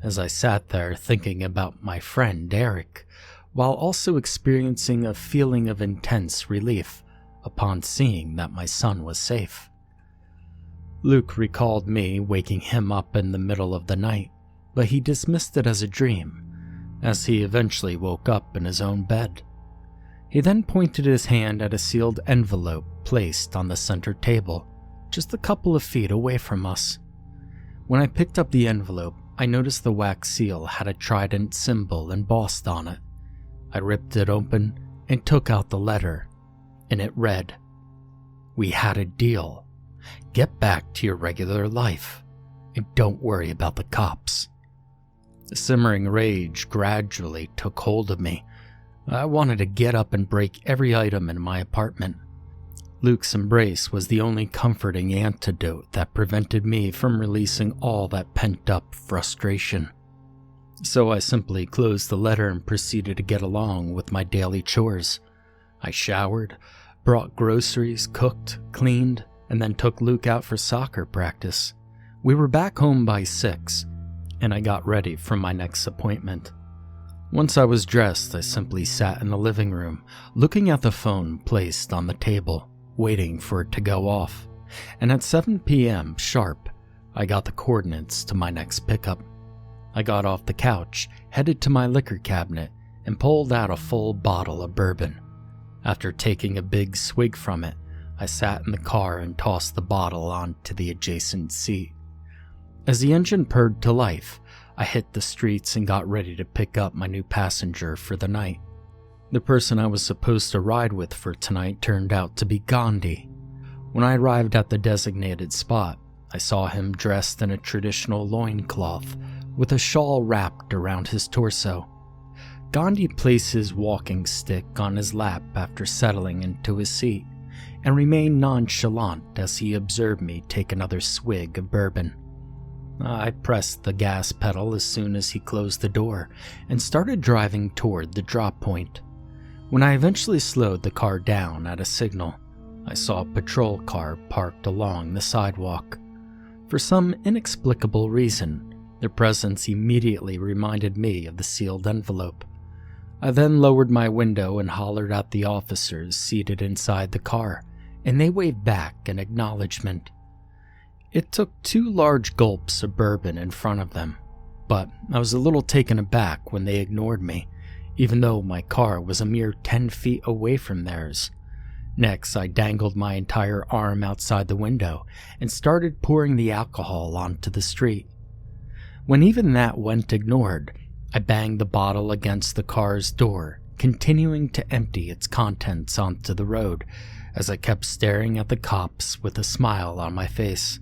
as I sat there thinking about my friend Eric, while also experiencing a feeling of intense relief upon seeing that my son was safe. Luke recalled me waking him up in the middle of the night, but he dismissed it as a dream, as he eventually woke up in his own bed. He then pointed his hand at a sealed envelope placed on the center table, just a couple of feet away from us. When I picked up the envelope, I noticed the wax seal had a trident symbol embossed on it. I ripped it open and took out the letter, and it read, "We had a deal. Get back to your regular life, and don't worry about the cops." The simmering rage gradually took hold of me. I wanted to get up and break every item in my apartment. Luke's embrace was the only comforting antidote that prevented me from releasing all that pent-up frustration. So I simply closed the letter and proceeded to get along with my daily chores. I showered, brought groceries, cooked, cleaned, and then took Luke out for soccer practice. We were back home by 6, and I got ready for my next appointment. Once I was dressed, I simply sat in the living room, looking at the phone placed on the table, waiting for it to go off. And at 7 p.m. sharp, I got the coordinates to my next pickup. I got off the couch, headed to my liquor cabinet, and pulled out a full bottle of bourbon. After taking a big swig from it, I sat in the car and tossed the bottle onto the adjacent seat. As the engine purred to life, I hit the streets and got ready to pick up my new passenger for the night. The person I was supposed to ride with for tonight turned out to be Gandhi. When I arrived at the designated spot, I saw him dressed in a traditional loincloth with a shawl wrapped around his torso. Gandhi placed his walking stick on his lap after settling into his seat and remained nonchalant as he observed me take another swig of bourbon. I pressed the gas pedal as soon as he closed the door and started driving toward the drop point. When I eventually slowed the car down at a signal, I saw a patrol car parked along the sidewalk. For some inexplicable reason, their presence immediately reminded me of the sealed envelope. I then lowered my window and hollered at the officers seated inside the car, and they waved back in acknowledgement. It took 2 large gulps of bourbon in front of them, but I was a little taken aback when they ignored me, even though my car was a mere 10 feet away from theirs. Next, I dangled my entire arm outside the window and started pouring the alcohol onto the street. When even that went ignored, I banged the bottle against the car's door, continuing to empty its contents onto the road as I kept staring at the cops with a smile on my face.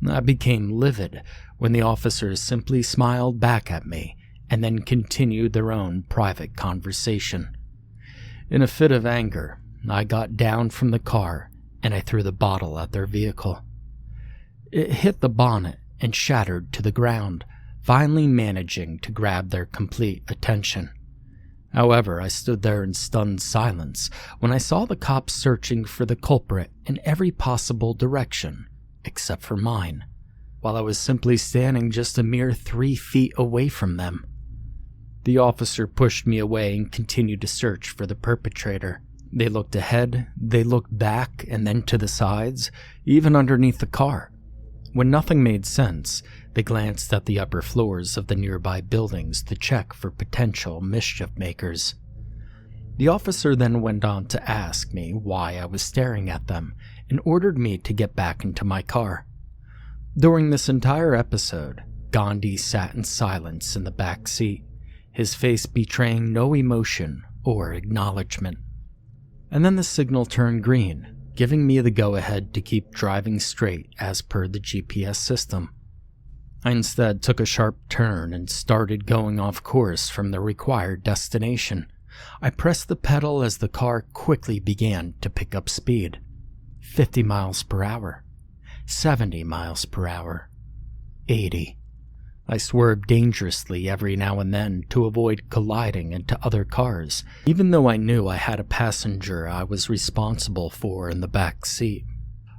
I became livid when the officers simply smiled back at me and then continued their own private conversation. In a fit of anger, I got down from the car and I threw the bottle at their vehicle. It hit the bonnet and shattered to the ground, finally managing to grab their complete attention. However, I stood there in stunned silence when I saw the cops searching for the culprit in every possible direction, except for mine, while I was simply standing just a mere 3 feet away from them. The officer pushed me away and continued to search for the perpetrator. They looked ahead, they looked back, and then to the sides, even underneath the car. When nothing made sense, they glanced at the upper floors of the nearby buildings to check for potential mischief makers. The officer then went on to ask me why I was staring at them and ordered me to get back into my car. During this entire episode, Gandhi sat in silence in the back seat, his face betraying no emotion or acknowledgement. And then the signal turned green, giving me the go-ahead to keep driving straight as per the GPS system. I instead took a sharp turn and started going off course from the required destination. I pressed the pedal as the car quickly began to pick up speed. 50 miles per hour, 70 miles per hour, 80. I swerved dangerously every now and then to avoid colliding into other cars, even though I knew I had a passenger I was responsible for in the back seat.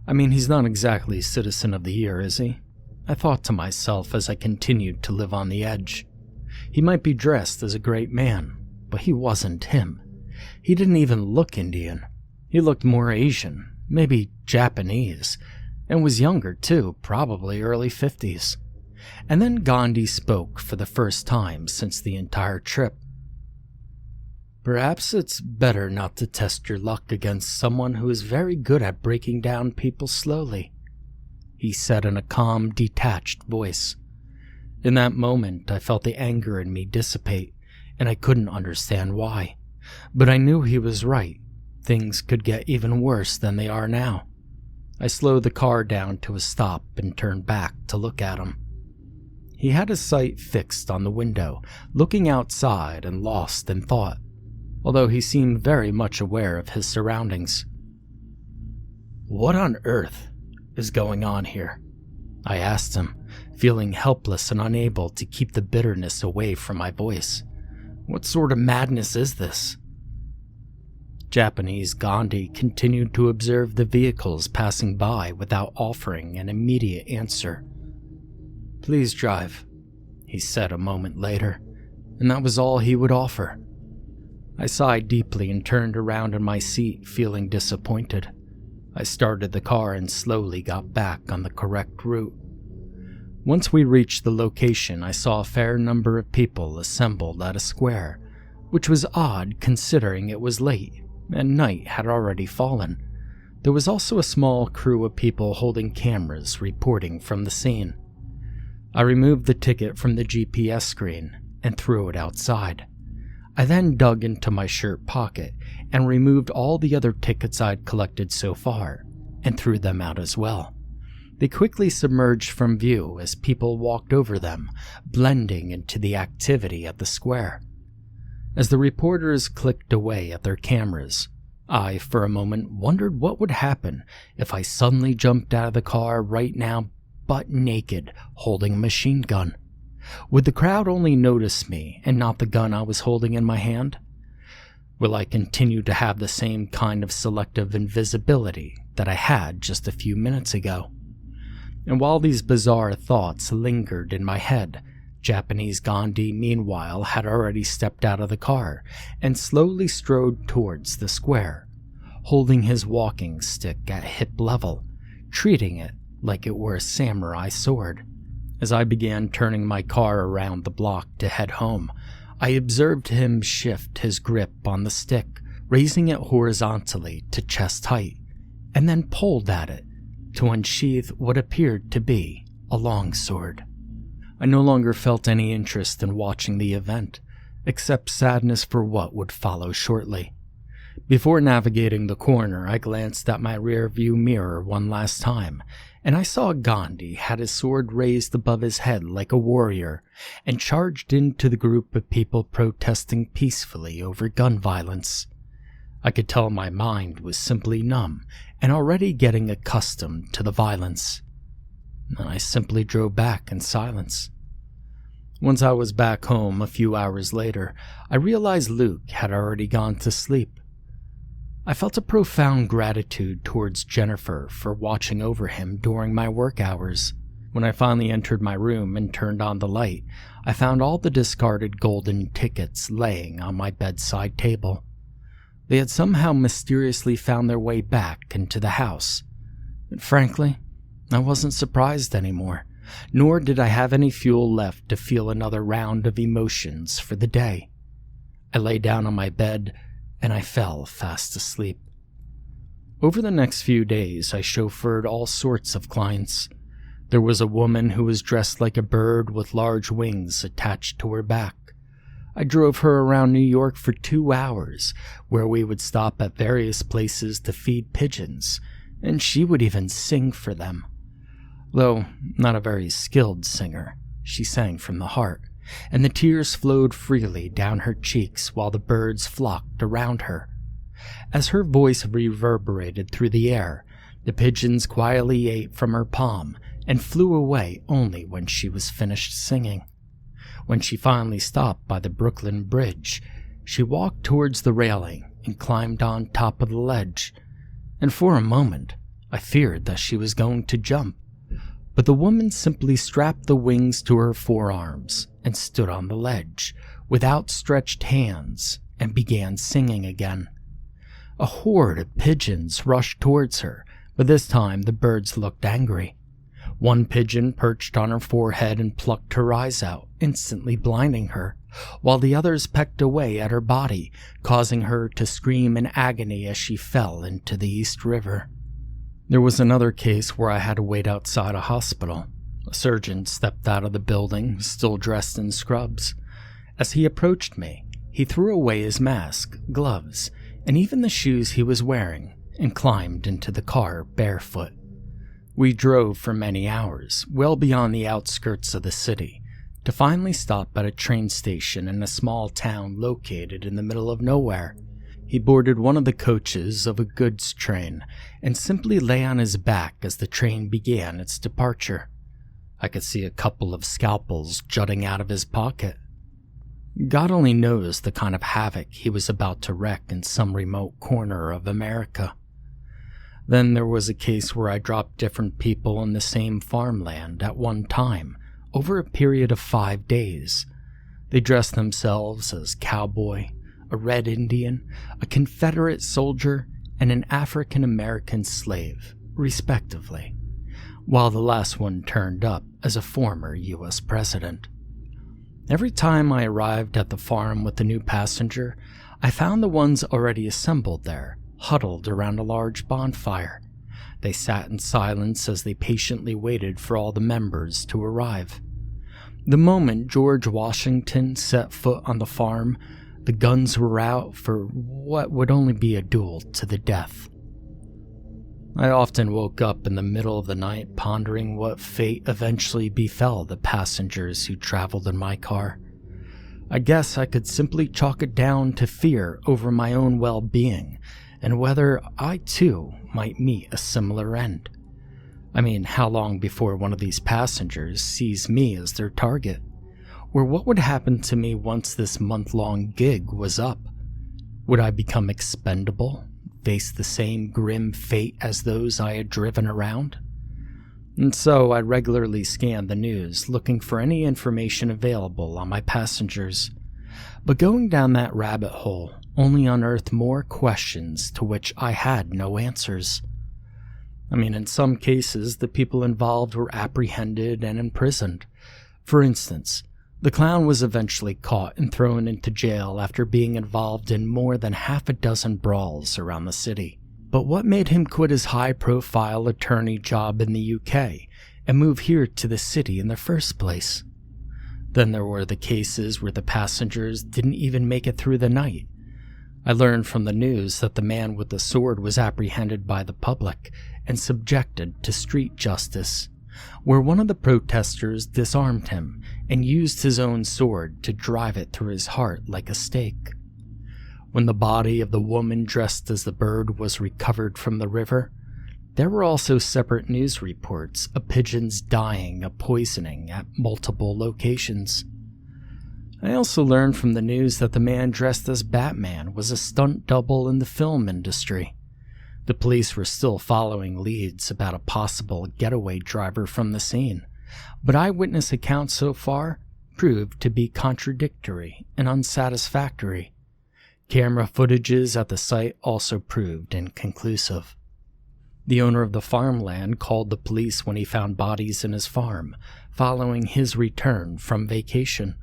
I mean, he's not exactly Citizen of the Year, is he? I thought to myself as I continued to live on the edge. He might be dressed as a great man, but he wasn't him. He didn't even look Indian. He looked more Asian, maybe Japanese, and was younger too, probably early 50s. And then Gandhi spoke for the first time since the entire trip. Perhaps it's better not to test your luck against someone who is very good at breaking down people slowly, he said in a calm, detached voice. In that moment, I felt the anger in me dissipate, and I couldn't understand why. But I knew he was right. Things could get even worse than they are now. I slowed the car down to a stop and turned back to look at him. He had his sight fixed on the window, looking outside and lost in thought, although he seemed very much aware of his surroundings. "What on earth is going on here?" I asked him, feeling helpless and unable to keep the bitterness away from my voice. "What sort of madness is this?" Japanese Gandhi continued to observe the vehicles passing by without offering an immediate answer. "Please drive," he said a moment later, and that was all he would offer. I sighed deeply and turned around in my seat, feeling disappointed. I started the car and slowly got back on the correct route. Once we reached the location, I saw a fair number of people assembled at a square, which was odd considering it was late and night had already fallen. There was also a small crew of people holding cameras reporting from the scene. I removed the ticket from the GPS screen and threw it outside. I then dug into my shirt pocket and removed all the other tickets I'd collected so far and threw them out as well. They quickly submerged from view as people walked over them, blending into the activity at the square. As the reporters clicked away at their cameras, I, for a moment, wondered what would happen if I suddenly jumped out of the car right now, butt naked, holding a machine gun. Would the crowd only notice me and not the gun I was holding in my hand? Will I continue to have the same kind of selective invisibility that I had just a few minutes ago? And while these bizarre thoughts lingered in my head, Japanese Gandhi, meanwhile, had already stepped out of the car and slowly strode towards the square, holding his walking stick at hip level, treating it like it were a samurai sword. As I began turning my car around the block to head home, I observed him shift his grip on the stick, raising it horizontally to chest height, and then pulled at it to unsheath what appeared to be a longsword. I no longer felt any interest in watching the event, except sadness for what would follow shortly. Before navigating the corner, I glanced at my rear-view mirror one last time, and I saw Gandhi had his sword raised above his head like a warrior and charged into the group of people protesting peacefully over gun violence. I could tell my mind was simply numb and already getting accustomed to the violence. And I simply drove back in silence. Once I was back home a few hours later, I realized Luke had already gone to sleep. I felt a profound gratitude towards Jennifer for watching over him during my work hours. When I finally entered my room and turned on the light, I found all the discarded golden tickets laying on my bedside table. They had somehow mysteriously found their way back into the house. And frankly, I wasn't surprised anymore, nor did I have any fuel left to feel another round of emotions for the day. I lay down on my bed, and I fell fast asleep. Over the next few days, I chauffeured all sorts of clients. There was a woman who was dressed like a bird with large wings attached to her back. I drove her around New York for 2 hours, where we would stop at various places to feed pigeons, and she would even sing for them. Though not a very skilled singer, she sang from the heart, and the tears flowed freely down her cheeks while the birds flocked around her. As her voice reverberated through the air, the pigeons quietly ate from her palm and flew away only when she was finished singing. When she finally stopped by the Brooklyn Bridge, she walked towards the railing and climbed on top of the ledge, and for a moment I feared that she was going to jump. But the woman simply strapped the wings to her forearms and stood on the ledge with outstretched hands and began singing again. A horde of pigeons rushed towards her, but this time the birds looked angry. One pigeon perched on her forehead and plucked her eyes out, instantly blinding her, while the others pecked away at her body, causing her to scream in agony as she fell into the East River. There was another case where I had to wait outside a hospital. A surgeon stepped out of the building, still dressed in scrubs. As he approached me, he threw away his mask, gloves, and even the shoes he was wearing, and climbed into the car barefoot. We drove for many hours, well beyond the outskirts of the city, to finally stop at a train station in a small town located in the middle of nowhere. He boarded one of the coaches of a goods train and simply lay on his back as the train began its departure. I could see a couple of scalpels jutting out of his pocket. God only knows the kind of havoc he was about to wreak in some remote corner of America. Then there was a case where I dropped different people in the same farmland at one time, over a period of 5 days. They dressed themselves as cowboy, a red Indian, a Confederate soldier, and an African American slave, respectively, while the last one turned up as a former U.S. president. Every time I arrived at the farm with a new passenger, I found the ones already assembled there, huddled around a large bonfire. They sat in silence as they patiently waited for all the members to arrive. The moment George Washington set foot on the farm, the guns were out for what would only be a duel to the death. I often woke up in the middle of the night pondering what fate eventually befell the passengers who traveled in my car. I guess I could simply chalk it down to fear over my own well-being and whether I too might meet a similar end. I mean, how long before one of these passengers sees me as their target? Or what would happen to me once this month-long gig was up? Would I become expendable, face the same grim fate as those I had driven around? And so I regularly scanned the news, looking for any information available on my passengers. But going down that rabbit hole only unearthed more questions to which I had no answers. I mean, in some cases, the people involved were apprehended and imprisoned. For instance, the clown was eventually caught and thrown into jail after being involved in more than half a dozen brawls around the city. But what made him quit his high-profile attorney job in the UK and move here to the city in the first place? Then there were the cases where the passengers didn't even make it through the night. I learned from the news that the man with the sword was apprehended by the public and subjected to street justice, where one of the protesters disarmed him and used his own sword to drive it through his heart like a stake. When the body of the woman dressed as the bird was recovered from the river, there were also separate news reports of pigeons dying of poisoning at multiple locations. I also learned from the news that the man dressed as Batman was a stunt double in the film industry. The police were still following leads about a possible getaway driver from the scene, but eyewitness accounts so far proved to be contradictory and unsatisfactory. Camera footages at the site also proved inconclusive. The owner of the farmland called the police when he found bodies in his farm, following his return from vacation.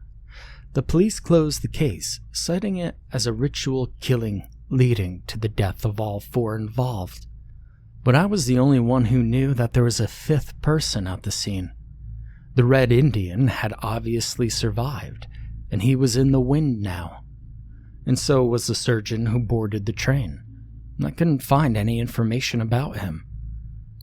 The police closed the case, citing it as a ritual killing leading to the death of all 4 involved. But I was the only one who knew that there was a 5th person at the scene. The Red Indian had obviously survived, and he was in the wind now. And so was the surgeon who boarded the train. I couldn't find any information about him.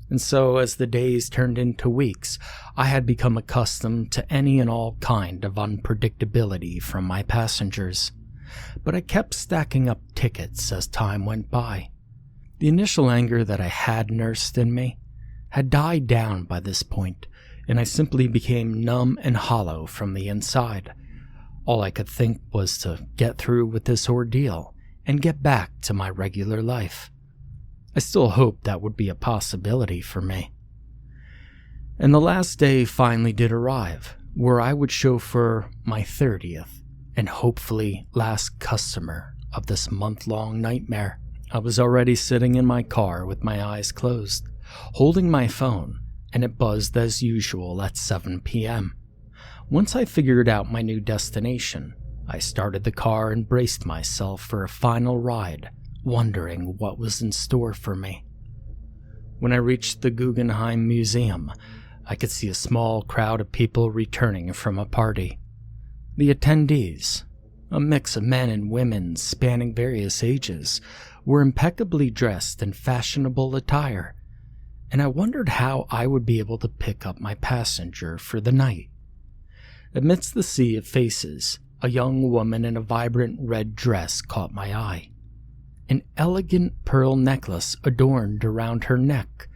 And so, as the days turned into weeks, I had become accustomed to any and all kind of unpredictability from my passengers. But I kept stacking up tickets as time went by. The initial anger that I had nursed in me had died down by this point, and I simply became numb and hollow from the inside. All I could think was to get through with this ordeal and get back to my regular life. I still hoped that would be a possibility for me. And the last day finally did arrive, where I would chauffeur my 30th and hopefully last customer of this month-long nightmare. I was already sitting in my car with my eyes closed, holding my phone, and it buzzed as usual at 7 p.m. Once I figured out my new destination, I started the car and braced myself for a final ride, wondering what was in store for me. When I reached the Guggenheim Museum, I could see a small crowd of people returning from a party. The attendees, a mix of men and women spanning various ages, were impeccably dressed in fashionable attire, and I wondered how I would be able to pick up my passenger for the night. Amidst the sea of faces, a young woman in a vibrant red dress caught my eye. An elegant pearl necklace adorned around her neck,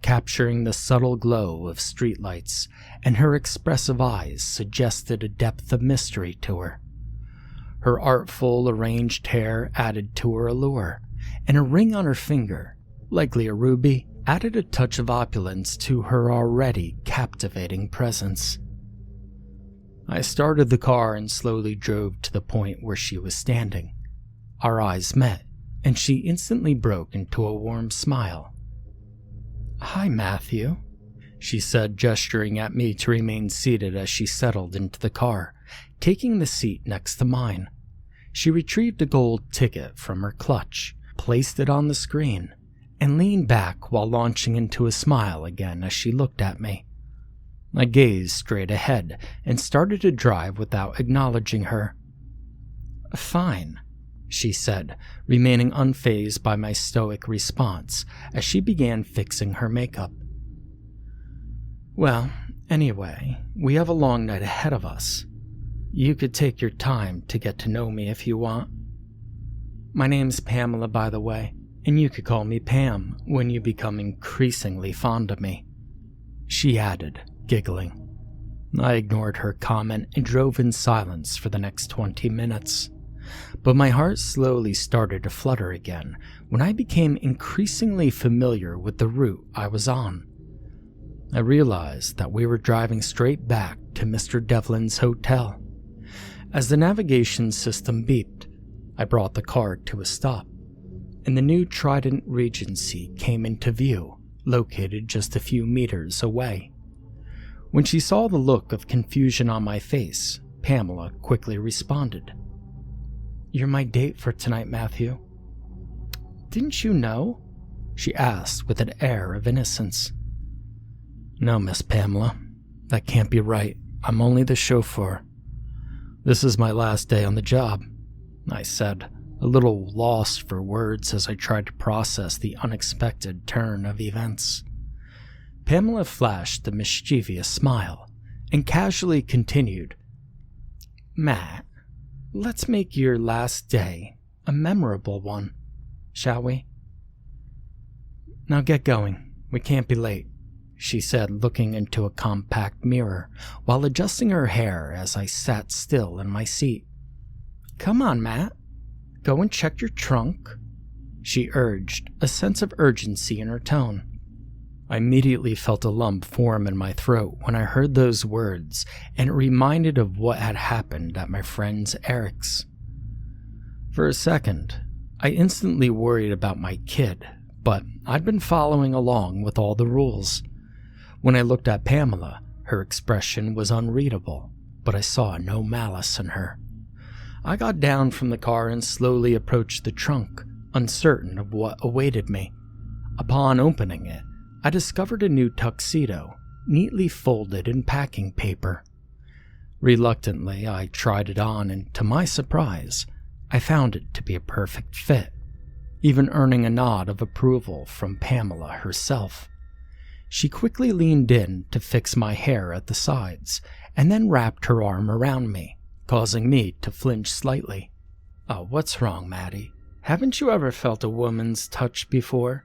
capturing the subtle glow of streetlights, and her expressive eyes suggested a depth of mystery to her. Her artful, arranged hair added to her allure, and a ring on her finger, likely a ruby, added a touch of opulence to her already captivating presence. I started the car and slowly drove to the point where she was standing. Our eyes met, and she instantly broke into a warm smile. "Hi, Matthew," she said, gesturing at me to remain seated as she settled into the car, taking the seat next to mine. She retrieved a gold ticket from her clutch, placed it on the screen, and leaned back while launching into a smile again as she looked at me. I gazed straight ahead and started to drive without acknowledging her. "Fine," she said, remaining unfazed by my stoic response as she began fixing her makeup. "Well, anyway, we have a long night ahead of us. You could take your time to get to know me if you want. My name's Pamela, by the way, and you could call me Pam when you become increasingly fond of me," she added, giggling. I ignored her comment and drove in silence for the next 20 minutes. But my heart slowly started to flutter again when I became increasingly familiar with the route I was on. I realized that we were driving straight back to Mr. Devlin's hotel. As the navigation system beeped, I brought the car to a stop, and the new Trident Regency came into view, located just a few meters away. When she saw the look of confusion on my face, Pamela quickly responded. "You're my date for tonight, Matthew." "Didn't you know?" she asked with an air of innocence. "No, Miss Pamela, that can't be right. I'm only the chauffeur. This is my last day on the job," I said, a little lost for words as I tried to process the unexpected turn of events. Pamela flashed a mischievous smile and casually continued, "Matt, let's make your last day a memorable one, shall we?" "Now get going. We can't be late," she said, looking into a compact mirror while adjusting her hair as I sat still in my seat. "Come on, Matt. Go and check your trunk," she urged, a sense of urgency in her tone. I immediately felt a lump form in my throat when I heard those words, and it reminded of what had happened at my friend Eric's. For a second, I instantly worried about my kid, but I'd been following along with all the rules. When I looked at Pamela, her expression was unreadable, but I saw no malice in her. I got down from the car and slowly approached the trunk, uncertain of what awaited me. Upon opening it, I discovered a new tuxedo, neatly folded in packing paper. Reluctantly, I tried it on, and to my surprise, I found it to be a perfect fit, even earning a nod of approval from Pamela herself. She quickly leaned in to fix my hair at the sides, and then wrapped her arm around me, causing me to flinch slightly. "Oh, what's wrong, Maddie? Haven't you ever felt a woman's touch before?"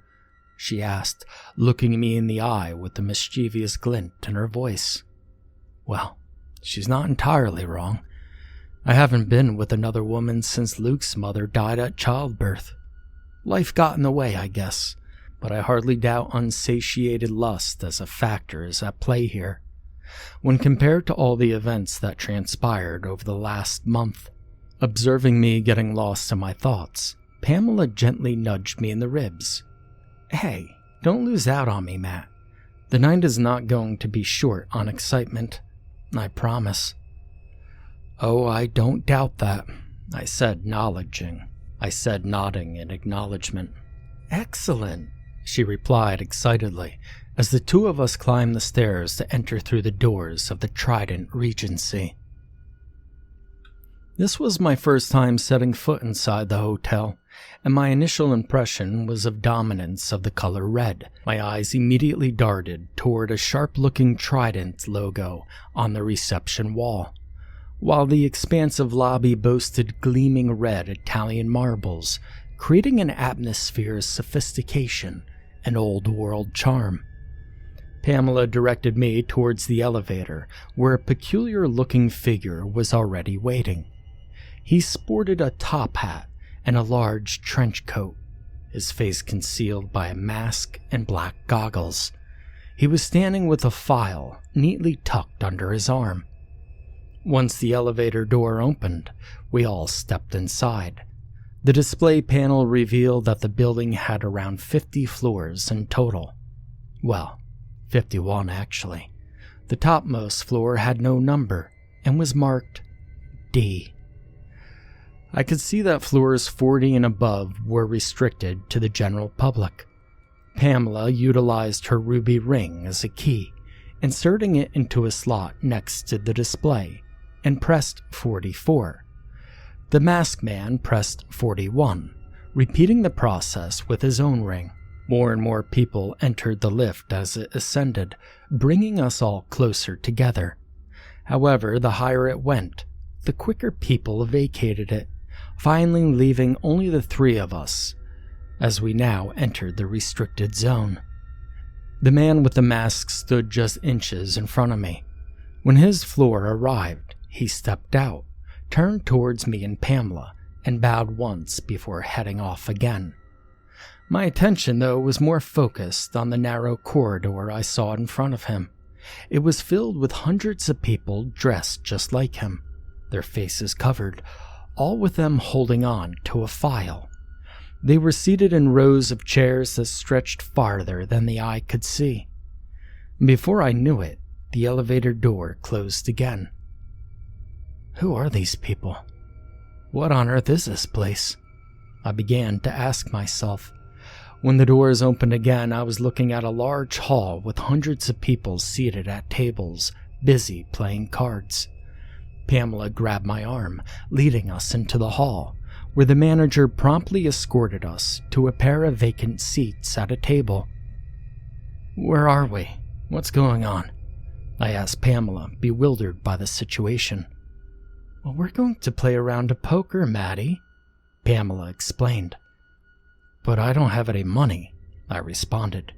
she asked, looking me in the eye with a mischievous glint in her voice. Well, she's not entirely wrong. I haven't been with another woman since Luke's mother died at childbirth. Life got in the way, I guess, but I hardly doubt unsatiated lust as a factor is at play here. When compared to all the events that transpired over the last month, observing me getting lost in my thoughts, Pamela gently nudged me in the ribs. "Hey, don't lose out on me, Matt. The night is not going to be short on excitement. I promise." "Oh, I don't doubt that," I said, nodding in acknowledgement. "Excellent," she replied excitedly, as the two of us climbed the stairs to enter through the doors of the Trident Regency. This was my first time setting foot inside the hotel, and my initial impression was of dominance of the color red. My eyes immediately darted toward a sharp-looking Trident logo on the reception wall, while the expansive lobby boasted gleaming red Italian marbles, creating an atmosphere of sophistication and old-world charm. Pamela directed me towards the elevator, where a peculiar-looking figure was already waiting. He sported a top hat and a large trench coat, his face concealed by a mask and black goggles. He was standing with a file neatly tucked under his arm. Once the elevator door opened, we all stepped inside. The display panel revealed that the building had around 50 floors in total. Well, 51 actually. The topmost floor had no number and was marked D. I could see that floors 40 and above were restricted to the general public. Pamela utilized her ruby ring as a key, inserting it into a slot next to the display, and pressed 44. The masked man pressed 41, repeating the process with his own ring. More and more people entered the lift as it ascended, bringing us all closer together. However, the higher it went, the quicker people vacated it, finally leaving only the three of us, as we now entered the restricted zone. The man with the mask stood just inches in front of me. When his floor arrived, he stepped out, turned towards me and Pamela, and bowed once before heading off again. My attention, though, was more focused on the narrow corridor I saw in front of him. It was filled with hundreds of people dressed just like him, their faces covered, all with them holding on to a file. They were seated in rows of chairs that stretched farther than the eye could see. Before I knew it, the elevator door closed again. Who are these people? What on earth is this place? I began to ask myself. When the doors opened again, I was looking at a large hall with hundreds of people seated at tables, busy playing cards. Pamela grabbed my arm, leading us into the hall, where the manager promptly escorted us to a pair of vacant seats at a table. Where are we? What's going on? I asked Pamela, bewildered by the situation. Well, we're going to play a round of poker, Maddie, Pamela explained. But I don't have any money, I responded.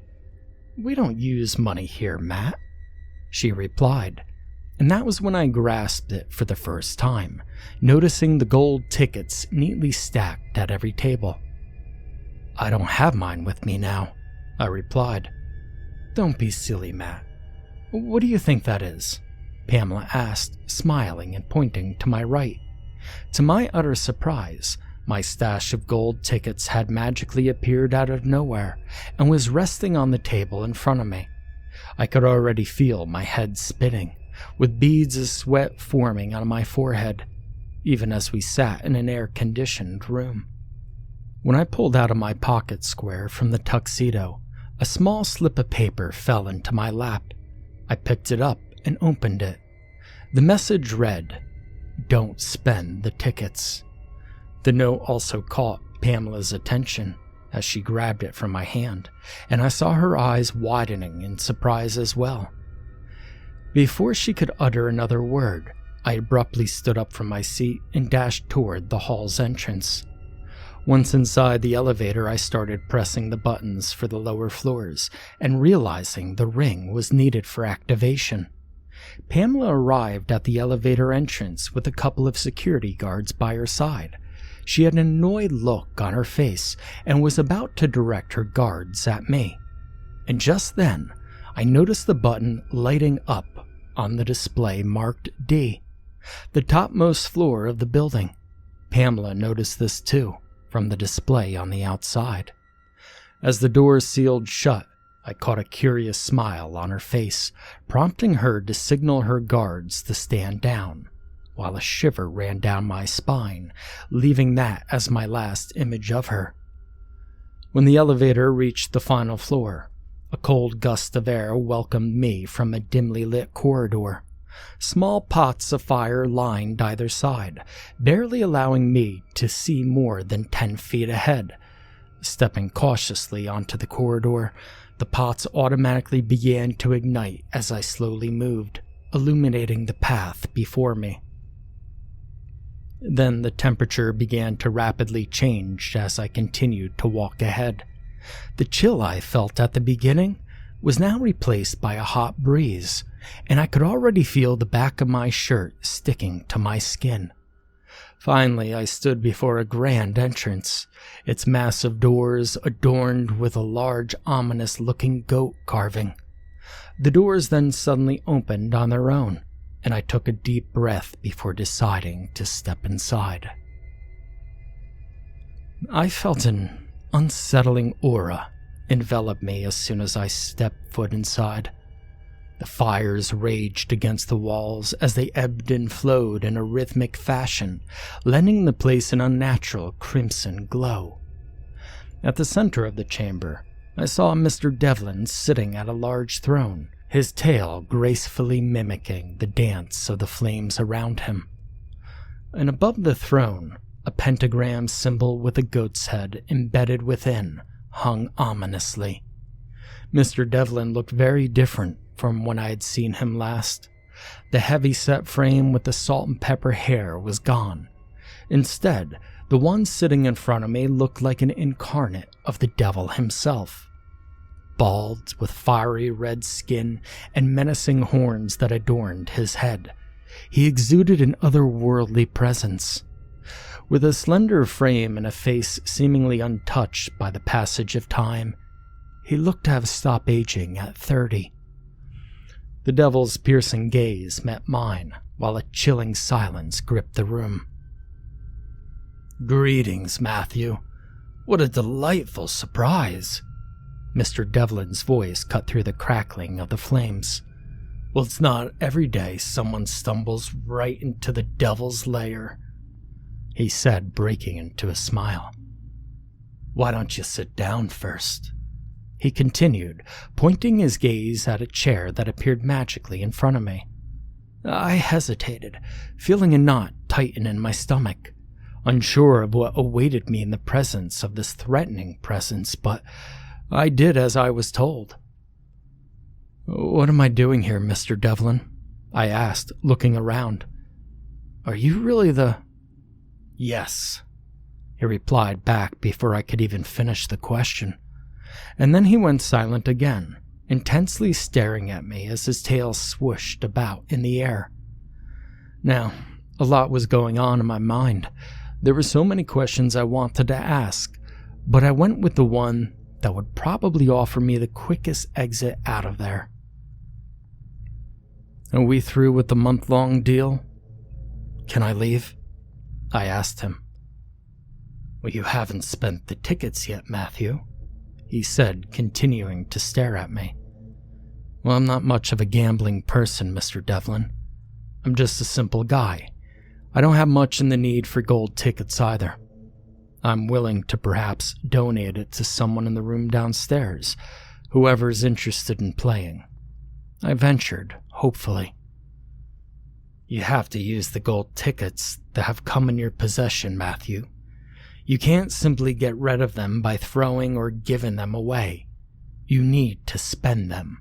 We don't use money here, Matt, she replied, and that was when I grasped it for the first time, noticing the gold tickets neatly stacked at every table. I don't have mine with me now, I replied. Don't be silly, Matt. What do you think that is? Pamela asked, smiling and pointing to my right. To my utter surprise, my stash of gold tickets had magically appeared out of nowhere and was resting on the table in front of me. I could already feel my head spinning, with beads of sweat forming on my forehead, even as we sat in an air-conditioned room. When I pulled out of my pocket square from the tuxedo, a small slip of paper fell into my lap. I picked it up and opened it. The message read, "Don't spend the tickets." The note also caught Pamela's attention as she grabbed it from my hand, and I saw her eyes widening in surprise as well. Before she could utter another word, I abruptly stood up from my seat and dashed toward the hall's entrance. Once inside the elevator, I started pressing the buttons for the lower floors and realizing the ring was needed for activation. Pamela arrived at the elevator entrance with a couple of security guards by her side. She had an annoyed look on her face and was about to direct her guards at me. And just then, I noticed the button lighting up on the display marked D, the topmost floor of the building. Pamela noticed this too, from the display on the outside. As the doors sealed shut, I caught a curious smile on her face, prompting her to signal her guards to stand down, while a shiver ran down my spine, leaving that as my last image of her. When the elevator reached the final floor, a cold gust of air welcomed me from a dimly lit corridor. Small pots of fire lined either side, barely allowing me to see more than 10 feet ahead. Stepping cautiously onto the corridor, the pots automatically began to ignite as I slowly moved, illuminating the path before me. Then the temperature began to rapidly change as I continued to walk ahead. The chill I felt at the beginning was now replaced by a hot breeze, and I could already feel the back of my shirt sticking to my skin. Finally, I stood before a grand entrance, its massive doors adorned with a large, ominous-looking goat carving. The doors then suddenly opened on their own, and I took a deep breath before deciding to step inside. I felt an unsettling aura envelop me as soon as I stepped foot inside. The fires raged against the walls as they ebbed and flowed in a rhythmic fashion, lending the place an unnatural crimson glow. At the center of the chamber, I saw Mr. Devlin sitting at a large throne, his tail gracefully mimicking the dance of the flames around him. And above the throne, a pentagram symbol with a goat's head embedded within hung ominously. Mr. Devlin looked very different from when I had seen him last. The heavy-set frame with the salt and pepper hair was gone. Instead, the one sitting in front of me looked like an incarnate of the devil himself. Bald, with fiery red skin and menacing horns that adorned his head, he exuded an otherworldly presence. With a slender frame and a face seemingly untouched by the passage of time, he looked to have stopped aging at 30. The devil's piercing gaze met mine, while a chilling silence gripped the room. "Greetings, Matthew. What a delightful surprise." Mr. Devlin's voice cut through the crackling of the flames. "Well, it's not every day someone stumbles right into the devil's lair," he said, breaking into a smile. "Why don't you sit down first?" he continued, pointing his gaze at a chair that appeared magically in front of me. I hesitated, feeling a knot tighten in my stomach, unsure of what awaited me in the presence of this threatening presence, but I did as I was told. "What am I doing here, Mr. Devlin?" I asked, looking around. "Are you really the—" "Yes," he replied back before I could even finish the question. And then he went silent again, intensely staring at me as his tail swooshed about in the air. Now, a lot was going on in my mind. There were so many questions I wanted to ask, but I went with the one that would probably offer me the quickest exit out of there. "Are we through with the month-long deal? Can I leave?" I asked him. "Well, you haven't spent the tickets yet, Matthew," he said, continuing to stare at me. "Well, I'm not much of a gambling person, Mr. Devlin. I'm just a simple guy. I don't have much in the need for gold tickets either. I'm willing to perhaps donate it to someone in the room downstairs, whoever's interested in playing," I ventured, hopefully. "You have to use the gold tickets that have come in your possession, Matthew. You can't simply get rid of them by throwing or giving them away. You need to spend them."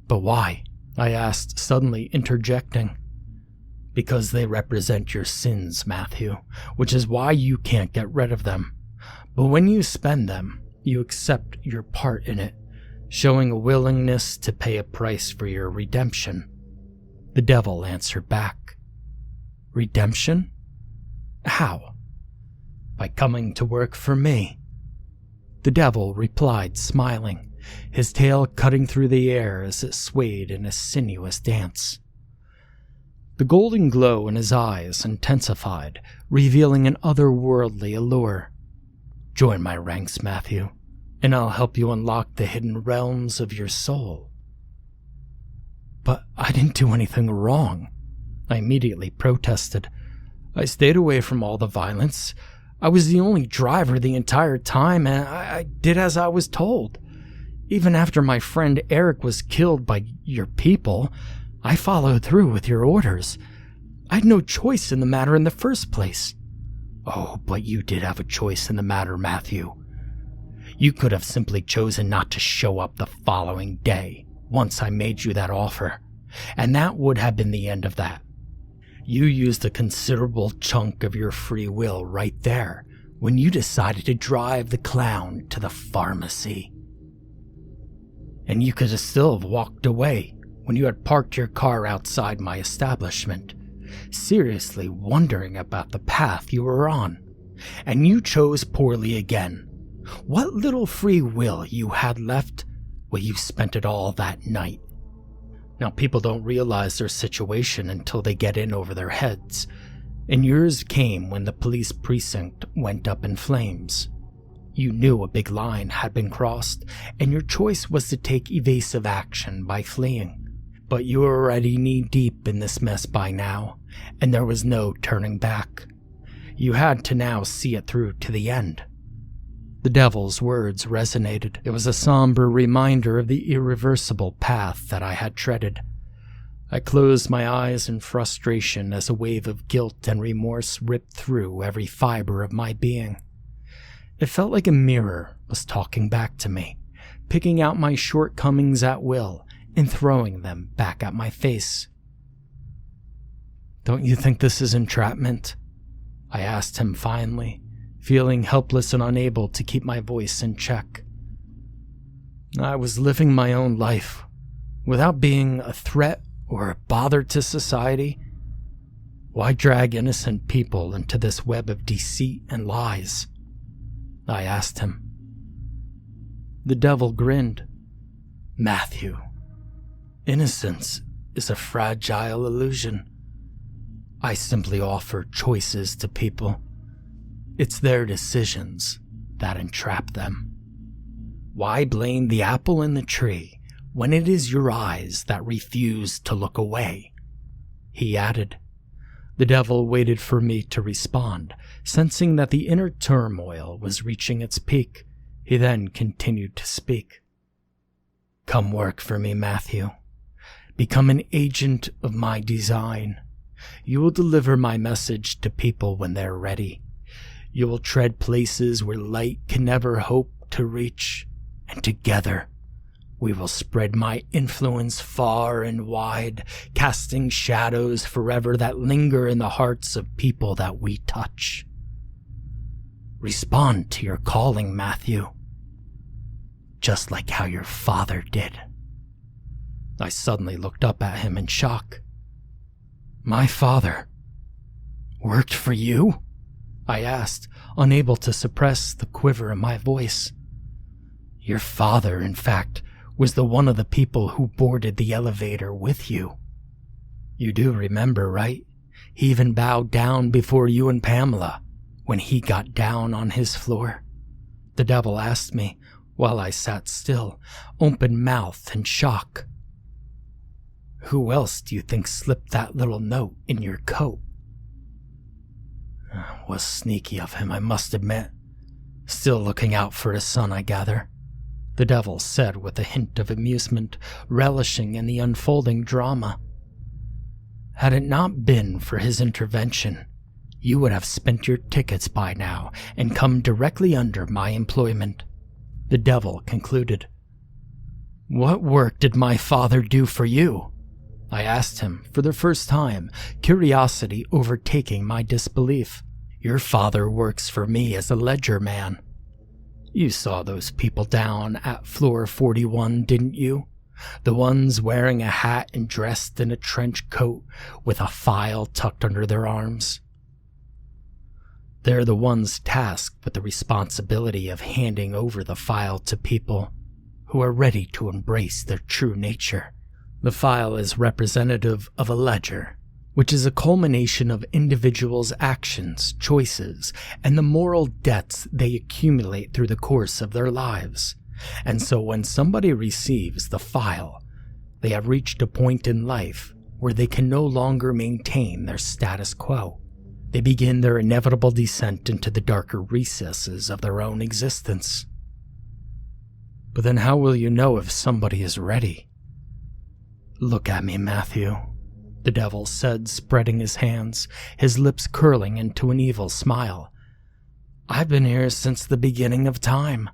"But why?" I asked, suddenly interjecting. "Because they represent your sins, Matthew, which is why you can't get rid of them. But when you spend them, you accept your part in it, showing a willingness to pay a price for your redemption," the devil answered back. "Redemption? How?" "By coming to work for me," the devil replied, smiling, his tail cutting through the air as it swayed in a sinuous dance. The golden glow in his eyes intensified, revealing an otherworldly allure. "Join my ranks, Matthew, and I'll help you unlock the hidden realms of your soul." "But I didn't do anything wrong," I immediately protested. "I stayed away from all the violence. I was the only driver the entire time, and I did as I was told. Even after my friend Eric was killed by your people, I followed through with your orders. I had no choice in the matter in the first place." "Oh, but you did have a choice in the matter, Matthew. You could have simply chosen not to show up the following day, once I made you that offer, and that would have been the end of that. You used a considerable chunk of your free will right there when you decided to drive the clown to the pharmacy. And you could have still have walked away when you had parked your car outside my establishment, seriously wondering about the path you were on. And you chose poorly again. What little free will you had left, well, you spent it all that night. Now, people don't realize their situation until they get in over their heads, and yours came when the police precinct went up in flames. You knew a big line had been crossed, and your choice was to take evasive action by fleeing. But you were already knee-deep in this mess by now, and there was no turning back. You had to now see it through to the end. The devil's words resonated. It was a somber reminder of the irreversible path that I had treaded. I closed my eyes in frustration as a wave of guilt and remorse ripped through every fiber of my being. It felt like a mirror was talking back to me, picking out my shortcomings at will and throwing them back at my face. "Don't you think this is entrapment?" I asked him finally, feeling helpless and unable to keep my voice in check. I was living my own life, without being a threat or a bother to society. Why drag innocent people into this web of deceit and lies? I asked him. The devil grinned. "Matthew, innocence is a fragile illusion. I simply offer choices to people. It's their decisions that entrap them. Why blame the apple in the tree when it is your eyes that refuse to look away?" He added. The devil waited for me to respond, sensing that the inner turmoil was reaching its peak. He then continued to speak. "Come work for me, Matthew. Become an agent of my design. You will deliver my message to people when they're ready. You will tread places where light can never hope to reach, and together we will spread my influence far and wide, casting shadows forever that linger in the hearts of people that we touch. Respond to your calling, Matthew, just like how your father did." I suddenly looked up at him in shock. "My father worked for you?" I asked, unable to suppress the quiver in my voice. "Your father, in fact, was the one of the people who boarded the elevator with you. You do remember, right? He even bowed down before you and Pamela when he got down on his floor?" The devil asked me while I sat still, open-mouthed in shock. "Who else do you think slipped that little note in your coat?" Was sneaky of him, I must admit. Still looking out for his son, I gather, the devil said with a hint of amusement, relishing in the unfolding drama. "Had it not been for his intervention, you would have spent your tickets by now and come directly under my employment," the devil concluded. "What work did my father do for you?" I asked him for the first time, curiosity overtaking my disbelief. "Your father works for me as a ledger man. You saw those people down at floor 41, didn't you? The ones wearing a hat and dressed in a trench coat with a file tucked under their arms. They're the ones tasked with the responsibility of handing over the file to people who are ready to embrace their true nature. The file is representative of a ledger, which is a culmination of individuals' actions, choices, and the moral debts they accumulate through the course of their lives. And so when somebody receives the file, they have reached a point in life where they can no longer maintain their status quo. They begin their inevitable descent into the darker recesses of their own existence. But then how will you know if somebody is ready? Look at me, Matthew, the devil said, spreading his hands, his lips curling into an evil smile. I've been here since the beginning of time.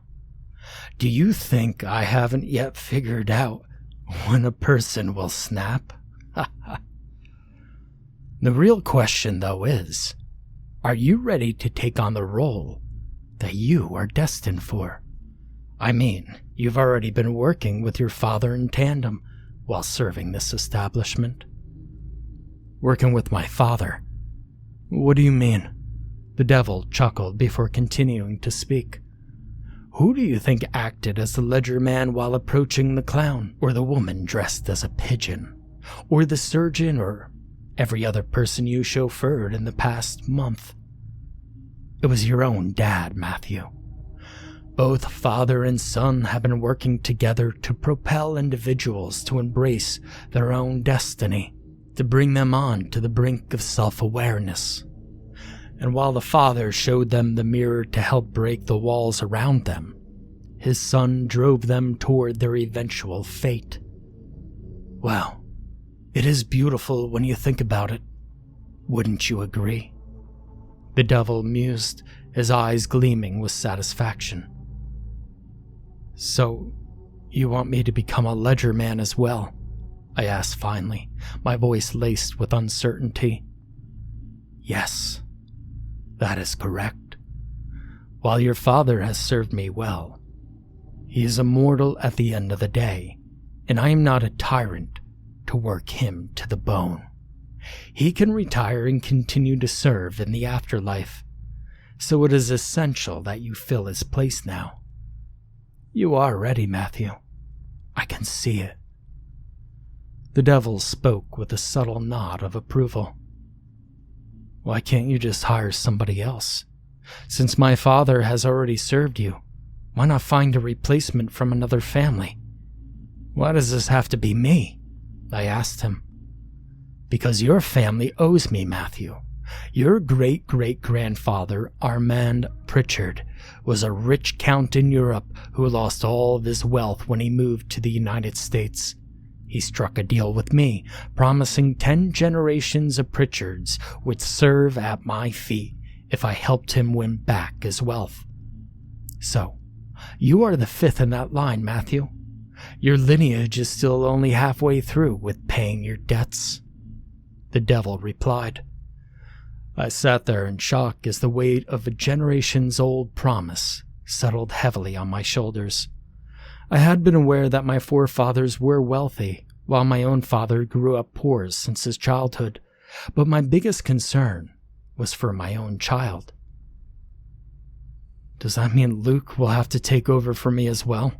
Do you think I haven't yet figured out when a person will snap? The real question, though, is, are you ready to take on the role that you are destined for? I mean, you've already been working with your father in tandem while serving this establishment. Working with my father? What do you mean? The devil chuckled before continuing to speak. Who do you think acted as the ledger man while approaching the clown, or the woman dressed as a pigeon, or the surgeon, or every other person you chauffeured in the past month? It was your own dad, Matthew. Both father and son have been working together to propel individuals to embrace their own destiny, to bring them on to the brink of self-awareness. And while the father showed them the mirror to help break the walls around them, his son drove them toward their eventual fate. Well, it is beautiful when you think about it. Wouldn't you agree? The devil mused, his eyes gleaming with satisfaction. So, you want me to become a ledger man as well? I asked finally, my voice laced with uncertainty. Yes, that is correct. While your father has served me well, he is immortal at the end of the day, and I am not a tyrant to work him to the bone. He can retire and continue to serve in the afterlife, so it is essential that you fill his place now. You are ready, Matthew. I can see it. The devil spoke with a subtle nod of approval. Why can't you just hire somebody else? Since my father has already served you, why not find a replacement from another family? Why does this have to be me? I asked him. Because your family owes me, Matthew. Your great-great-grandfather, Armand Pritchard, was a rich count in Europe who lost all of his wealth when he moved to the United States. He struck a deal with me, promising 10 generations of Pritchards would serve at my feet if I helped him win back his wealth. So, you are the 5th in that line, Matthew. Your lineage is still only halfway through with paying your debts. The devil replied. I sat there in shock as the weight of a generations-old promise settled heavily on my shoulders. I had been aware that my forefathers were wealthy, while my own father grew up poor since his childhood, but my biggest concern was for my own child. Does that mean Luke will have to take over for me as well?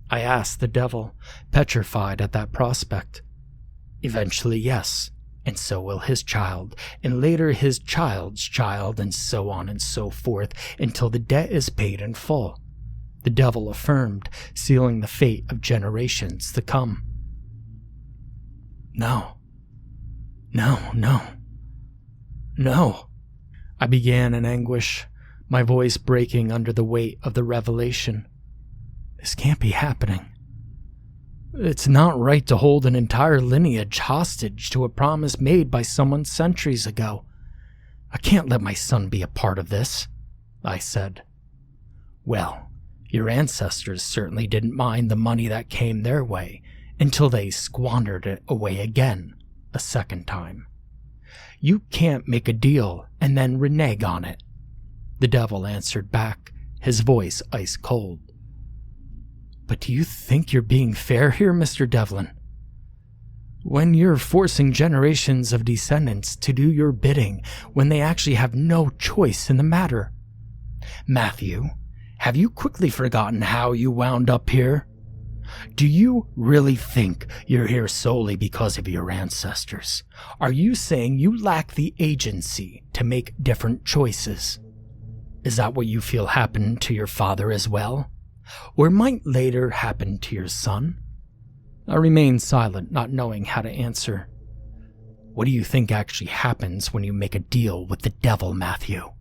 I asked the devil, petrified at that prospect. Eventually, yes. And so will his child, and later his child's child, and so on and so forth, until the debt is paid in full, the devil affirmed, sealing the fate of generations to come. No. I began in anguish, my voice breaking under the weight of the revelation. This can't be happening. It's not right to hold an entire lineage hostage to a promise made by someone centuries ago. I can't let my son be a part of this, I said. Well, your ancestors certainly didn't mind the money that came their way until they squandered it away again, a second time. You can't make a deal and then renege on it, the devil answered back, his voice ice cold. But do you think you're being fair here, Mr. Devlin? When you're forcing generations of descendants to do your bidding when they actually have no choice in the matter? Matthew, have you quickly forgotten how you wound up here? Do you really think you're here solely because of your ancestors? Are you saying you lack the agency to make different choices? Is that what you feel happened to your father as well? Or might later happen to your son? I remained silent, not knowing how to answer. What do you think actually happens when you make a deal with the devil, Matthew?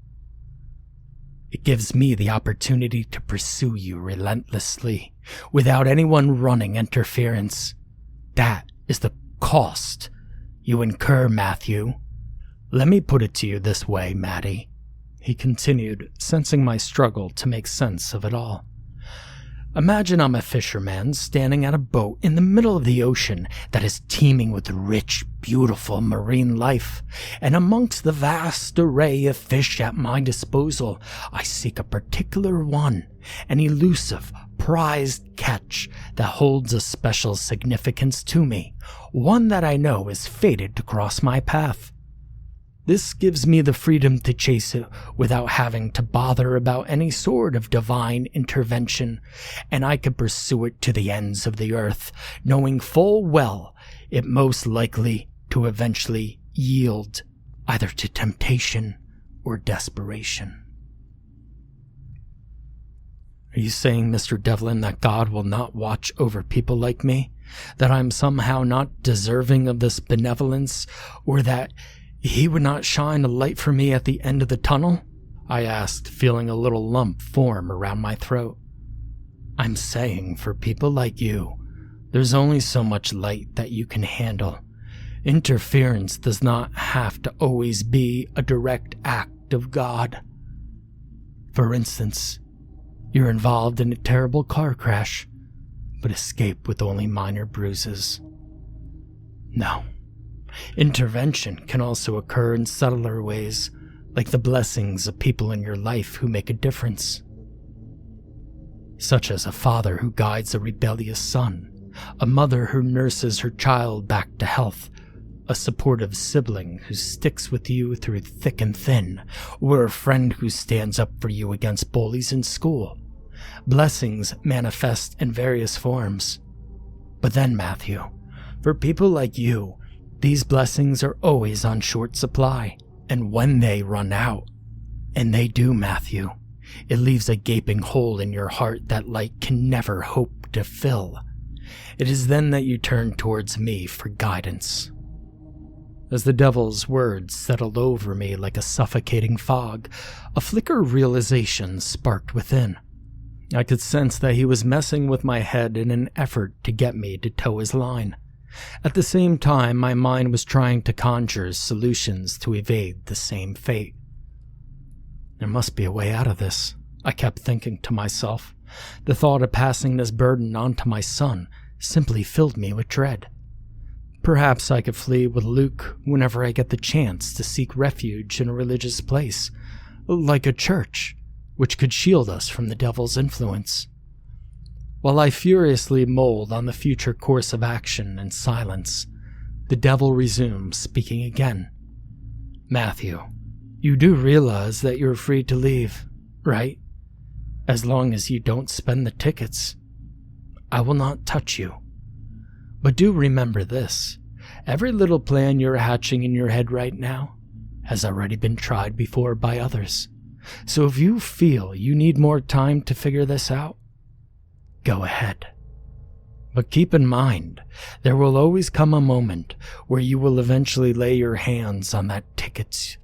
It gives me the opportunity to pursue you relentlessly, without anyone running interference. That is the cost you incur, Matthew. Let me put it to you this way, Maddie, he continued, sensing my struggle to make sense of it all. Imagine I'm a fisherman standing at a boat in the middle of the ocean that is teeming with rich, beautiful marine life, and amongst the vast array of fish at my disposal, I seek a particular one, an elusive, prized catch that holds a special significance to me, one that I know is fated to cross my path. This gives me the freedom to chase it without having to bother about any sort of divine intervention, and I could pursue it to the ends of the earth, knowing full well it most likely to eventually yield either to temptation or desperation. Are you saying, Mr. Devlin, that God will not watch over people like me? That I'm somehow not deserving of this benevolence, or that He would not shine a light for me at the end of the tunnel? I asked, feeling a little lump form around my throat. I'm saying, for people like you, there's only so much light that you can handle. Interference does not have to always be a direct act of God. For instance, you're involved in a terrible car crash, but escape with only minor bruises. No. Intervention can also occur in subtler ways, like the blessings of people in your life who make a difference. Such as a father who guides a rebellious son, a mother who nurses her child back to health, a supportive sibling who sticks with you through thick and thin, or a friend who stands up for you against bullies in school. Blessings manifest in various forms. But then, Matthew, for people like you, these blessings are always on short supply, and when they run out, and they do, Matthew, it leaves a gaping hole in your heart that light can never hope to fill. It is then that you turn towards me for guidance. As the devil's words settled over me like a suffocating fog, a flicker of realization sparked within. I could sense that he was messing with my head in an effort to get me to toe his line. At the same time, my mind was trying to conjure solutions to evade the same fate. There must be a way out of this, I kept thinking to myself. The thought of passing this burden on to my son simply filled me with dread. Perhaps I could flee with Luke whenever I get the chance to seek refuge in a religious place, like a church, which could shield us from the devil's influence. While I furiously mulled on the future course of action in silence, the devil resumed, speaking again. Matthew, you do realize that you're free to leave, right? As long as you don't spend the tickets. I will not touch you. But do remember this. Every little plan you're hatching in your head right now has already been tried before by others. So if you feel you need more time to figure this out, go ahead. But keep in mind, there will always come a moment where you will eventually lay your hands on that ticket.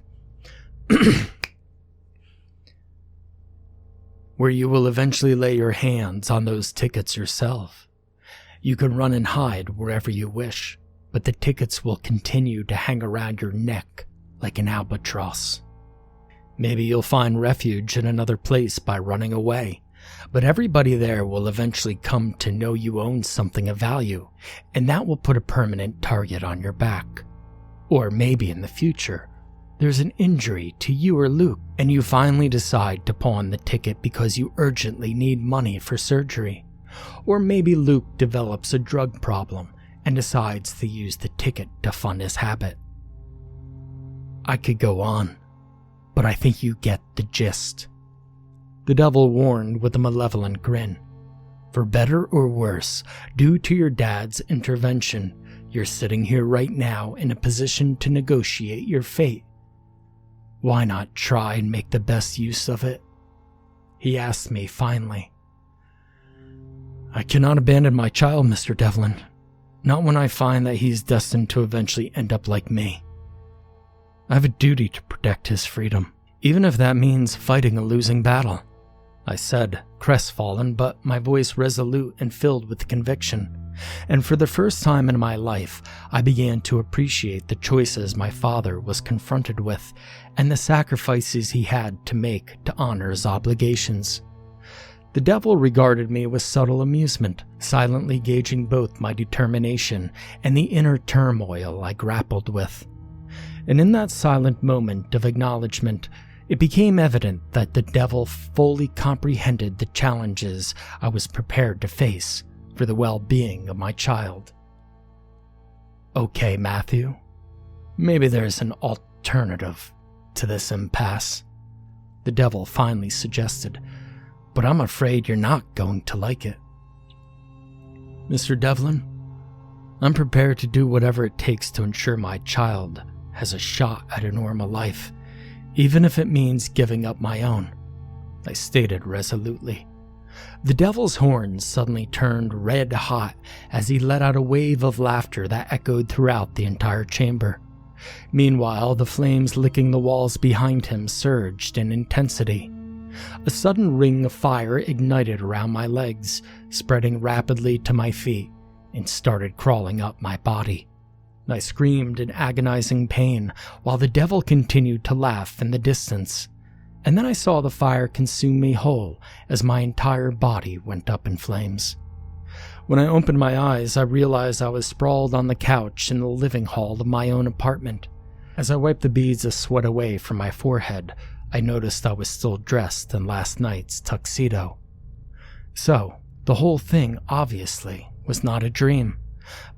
Where you will eventually lay your hands on those tickets yourself. You can run and hide wherever you wish, but the tickets will continue to hang around your neck like an albatross. Maybe you'll find refuge in another place by running away, but everybody there will eventually come to know you own something of value, and that will put a permanent target on your back. Or maybe in the future, there's an injury to you or Luke, and you finally decide to pawn the ticket because you urgently need money for surgery. Or maybe Luke develops a drug problem and decides to use the ticket to fund his habit. I could go on, but I think you get the gist. The devil warned with a malevolent grin. For better or worse, due to your dad's intervention, you're sitting here right now in a position to negotiate your fate. Why not try and make the best use of it? He asked me finally. I cannot abandon my child, Mr. Devlin. Not when I find that he's destined to eventually end up like me. I have a duty to protect his freedom, even if that means fighting a losing battle, I said, crestfallen, but my voice resolute and filled with conviction. And for the first time in my life, I began to appreciate the choices my father was confronted with and the sacrifices he had to make to honor his obligations. The devil regarded me with subtle amusement, silently gauging both my determination and the inner turmoil I grappled with. And in that silent moment of acknowledgement, it became evident that the devil fully comprehended the challenges I was prepared to face for the well-being of my child. "Okay, Matthew, maybe there's an alternative to this impasse," the devil finally suggested, "but I'm afraid you're not going to like it." "Mr. Devlin, I'm prepared to do whatever it takes to ensure my child has a shot at a normal life, even if it means giving up my own," I stated resolutely. The devil's horns suddenly turned red hot as he let out a wave of laughter that echoed throughout the entire chamber. Meanwhile, the flames licking the walls behind him surged in intensity. A sudden ring of fire ignited around my legs, spreading rapidly to my feet, and started crawling up my body. I screamed in agonizing pain while the devil continued to laugh in the distance, and then I saw the fire consume me whole as my entire body went up in flames. When I opened my eyes, I realized I was sprawled on the couch in the living hall of my own apartment. As I wiped the beads of sweat away from my forehead, I noticed I was still dressed in last night's tuxedo. So, the whole thing obviously was not a dream,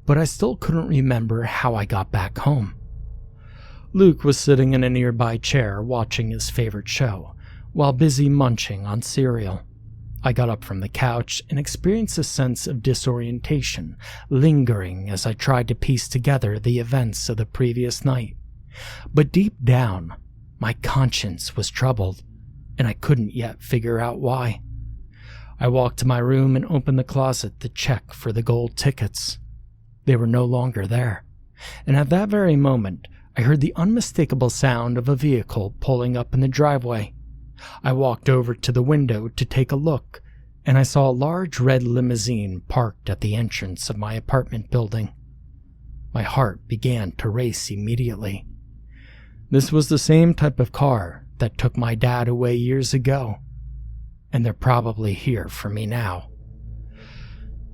but I still couldn't remember how I got back home. Luke was sitting in a nearby chair watching his favorite show, while busy munching on cereal. I got up from the couch and experienced a sense of disorientation lingering as I tried to piece together the events of the previous night. But deep down, my conscience was troubled, and I couldn't yet figure out why. I walked to my room and opened the closet to check for the gold tickets. They were no longer there, and at that very moment, I heard the unmistakable sound of a vehicle pulling up in the driveway. I walked over to the window to take a look, and I saw a large red limousine parked at the entrance of my apartment building. My heart began to race immediately. This was the same type of car that took my dad away years ago, and they're probably here for me now.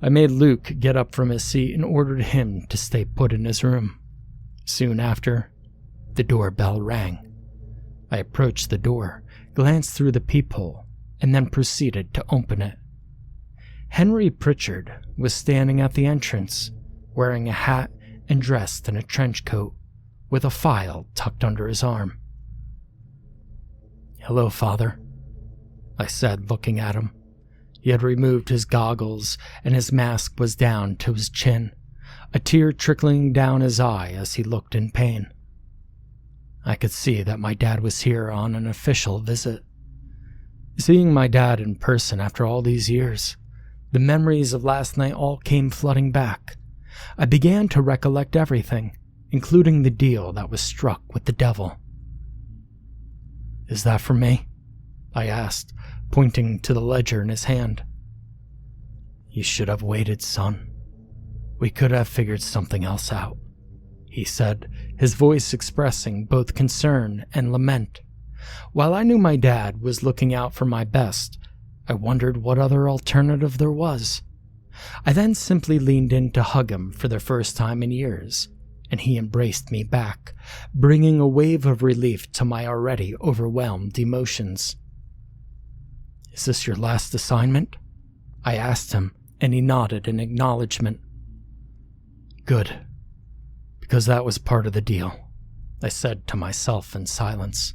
I made Luke get up from his seat and ordered him to stay put in his room. Soon after, the doorbell rang. I approached the door, glanced through the peephole, and then proceeded to open it. Henry Pritchard was standing at the entrance, wearing a hat and dressed in a trench coat, with a file tucked under his arm. "Hello, Father," I said, looking at him. He had removed his goggles, and his mask was down to his chin, a tear trickling down his eye as he looked in pain. I could see that my dad was here on an official visit. Seeing my dad in person after all these years, the memories of last night all came flooding back. I began to recollect everything, including the deal that was struck with the devil. "Is that for me?" I asked, pointing to the ledger in his hand. "You should have waited, son. We could have figured something else out," he said, his voice expressing both concern and lament. While I knew my dad was looking out for my best, I wondered what other alternative there was. I then simply leaned in to hug him for the first time in years, and he embraced me back, bringing a wave of relief to my already overwhelmed emotions. "Is this your last assignment?" I asked him, and he nodded in acknowledgement. "Good, because that was part of the deal," I said to myself in silence.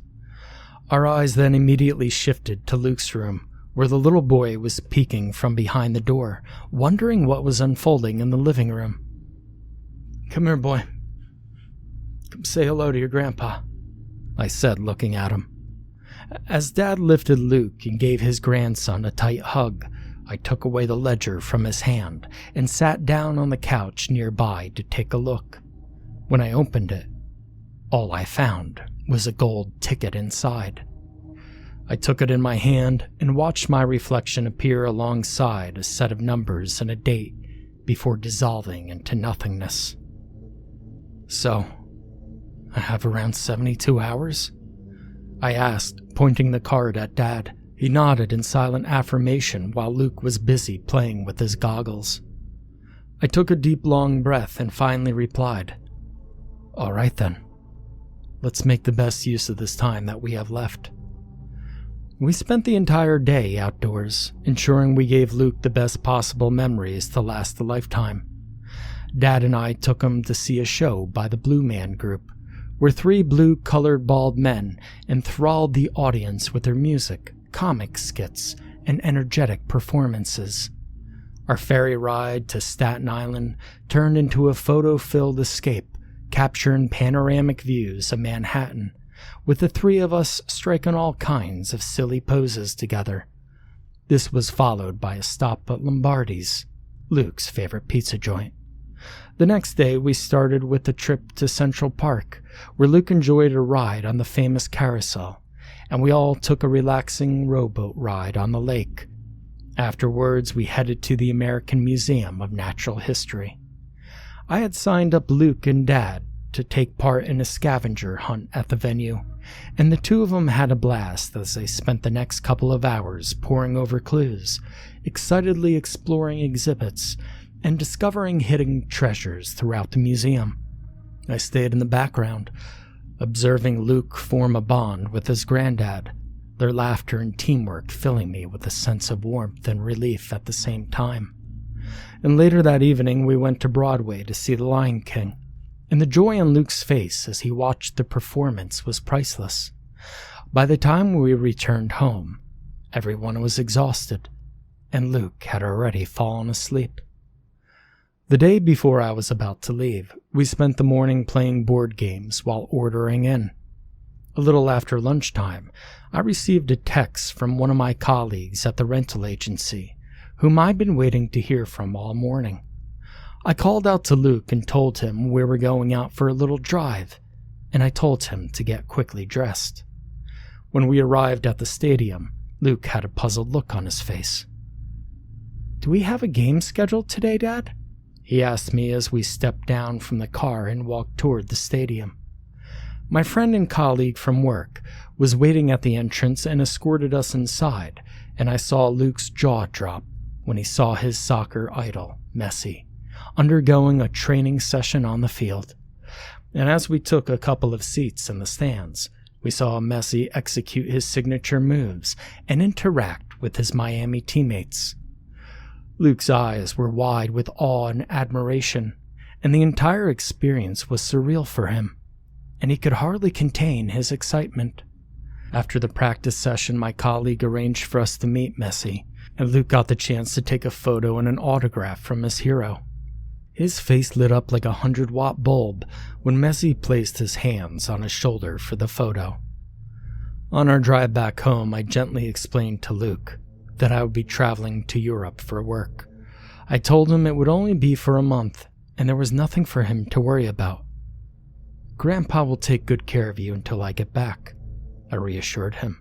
Our eyes then immediately shifted to Luke's room, where the little boy was peeking from behind the door, wondering what was unfolding in the living room. "Come here, boy. Come say hello to your grandpa," I said, looking at him. As Dad lifted Luke and gave his grandson a tight hug, I took away the ledger from his hand and sat down on the couch nearby to take a look. When I opened it, all I found was a gold ticket inside. I took it in my hand and watched my reflection appear alongside a set of numbers and a date before dissolving into nothingness. "So, I have around 72 hours? I asked, pointing the card at Dad, He nodded in silent affirmation while Luke was busy playing with his goggles. I took a deep, long breath and finally replied, "All right then. Let's make the best use of this time that we have left." We spent the entire day outdoors, ensuring we gave Luke the best possible memories to last a lifetime. Dad and I took him to see a show by the Blue Man Group, where 3 blue-colored bald men enthralled the audience with their music, comic skits, and energetic performances. Our ferry ride to Staten Island turned into a photo-filled escape, capturing panoramic views of Manhattan, with the 3 of us striking all kinds of silly poses together. This was followed by a stop at Lombardi's, Luke's favorite pizza joint. The next day, we started with a trip to Central Park, where Luke enjoyed a ride on the famous carousel, and we all took a relaxing rowboat ride on the lake. Afterwards, we headed to the American Museum of Natural History. I had signed up Luke and Dad to take part in a scavenger hunt at the venue, and the 2 of them had a blast as they spent the next couple of hours poring over clues, excitedly exploring exhibits, and discovering hidden treasures throughout the museum. I stayed in the background, observing Luke form a bond with his granddad, their laughter and teamwork filling me with a sense of warmth and relief at the same time. And later that evening, we went to Broadway to see The Lion King, and the joy on Luke's face as he watched the performance was priceless. By the time we returned home, everyone was exhausted, and Luke had already fallen asleep. The day before I was about to leave, we spent the morning playing board games while ordering in. A little after lunchtime, I received a text from one of my colleagues at the rental agency, whom I'd been waiting to hear from all morning. I called out to Luke and told him we were going out for a little drive, and I told him to get quickly dressed. When we arrived at the stadium, Luke had a puzzled look on his face. "Do we have a game scheduled today, Dad?" he asked me as we stepped down from the car and walked toward the stadium. My friend and colleague from work was waiting at the entrance and escorted us inside, and I saw Luke's jaw drop when he saw his soccer idol, Messi, undergoing a training session on the field. And as we took a couple of seats in the stands, we saw Messi execute his signature moves and interact with his Miami teammates. Luke's eyes were wide with awe and admiration, and the entire experience was surreal for him, and he could hardly contain his excitement. After the practice session, my colleague arranged for us to meet Messi, and Luke got the chance to take a photo and an autograph from his hero. His face lit up like a 100-watt bulb when Messi placed his hands on his shoulder for the photo. On our drive back home, I gently explained to Luke that I would be traveling to Europe for work. I told him it would only be for a month, and there was nothing for him to worry about. "Grandpa will take good care of you until I get back," I reassured him.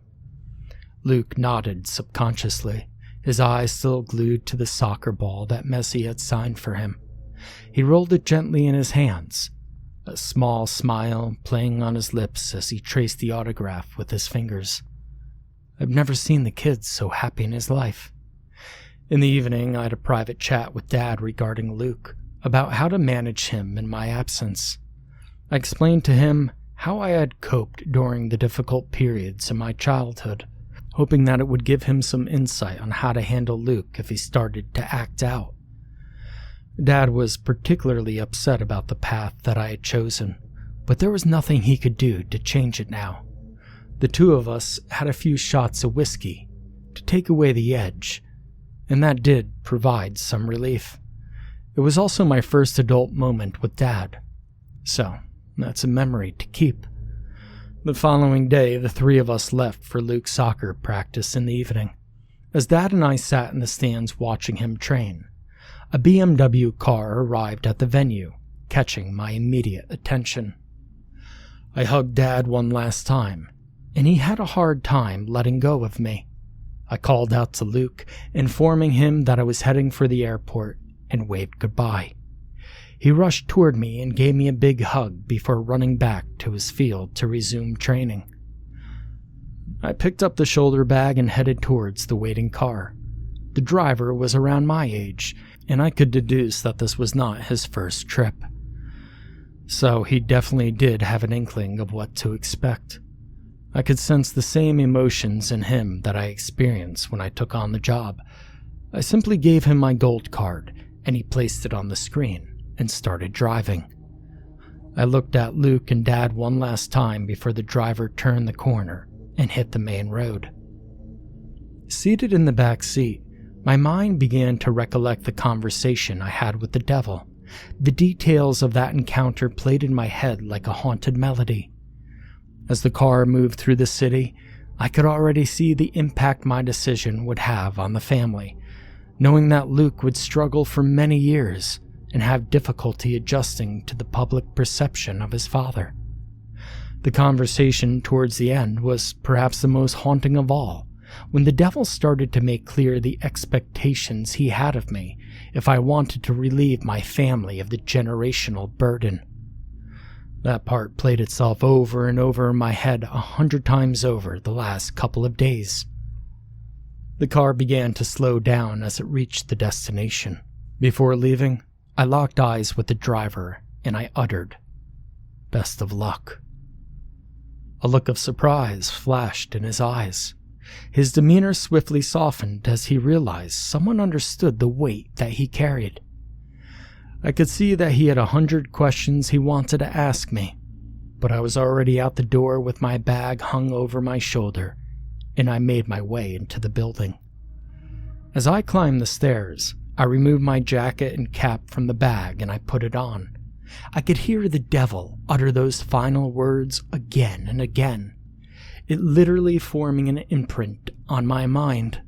Luke nodded subconsciously, his eyes still glued to the soccer ball that Messi had signed for him. He rolled it gently in his hands, a small smile playing on his lips as he traced the autograph with his fingers. I've never seen the kid so happy in his life. In the evening, I had a private chat with Dad regarding Luke, about how to manage him in my absence. I explained to him how I had coped during the difficult periods in my childhood, hoping that it would give him some insight on how to handle Luke if he started to act out. Dad was particularly upset about the path that I had chosen, but there was nothing he could do to change it now. The 2 of us had a few shots of whiskey to take away the edge, and that did provide some relief. It was also my first adult moment with Dad, so that's a memory to keep. The following day, the 3 of us left for Luke's soccer practice in the evening. As Dad and I sat in the stands watching him train, a BMW car arrived at the venue, catching my immediate attention. I hugged Dad one last time, and he had a hard time letting go of me. I called out to Luke, informing him that I was heading for the airport, and waved goodbye. He rushed toward me and gave me a big hug before running back to his field to resume training. I picked up the shoulder bag and headed towards the waiting car. The driver was around my age, and I could deduce that this was not his first trip. So he definitely did have an inkling of what to expect. I could sense the same emotions in him that I experienced when I took on the job. I simply gave him my gold card, and he placed it on the screen and started driving. I looked at Luke and Dad one last time before the driver turned the corner and hit the main road. Seated in the back seat, my mind began to recollect the conversation I had with the devil. The details of that encounter played in my head like a haunted melody. As the car moved through the city, I could already see the impact my decision would have on the family, knowing that Luke would struggle for many years and have difficulty adjusting to the public perception of his father. The conversation towards the end was perhaps the most haunting of all, when the devil started to make clear the expectations he had of me if I wanted to relieve my family of the generational burden. That part played itself over and over in my head 100 times over the last couple of days. The car began to slow down as it reached the destination. Before leaving, I locked eyes with the driver and I uttered, "Best of luck." A look of surprise flashed in his eyes. His demeanor swiftly softened as he realized someone understood the weight that he carried. I could see that he had 100 questions he wanted to ask me, but I was already out the door with my bag hung over my shoulder, and I made my way into the building. As I climbed the stairs, I removed my jacket and cap from the bag and I put it on. I could hear the devil utter those final words again and again, it literally forming an imprint on my mind.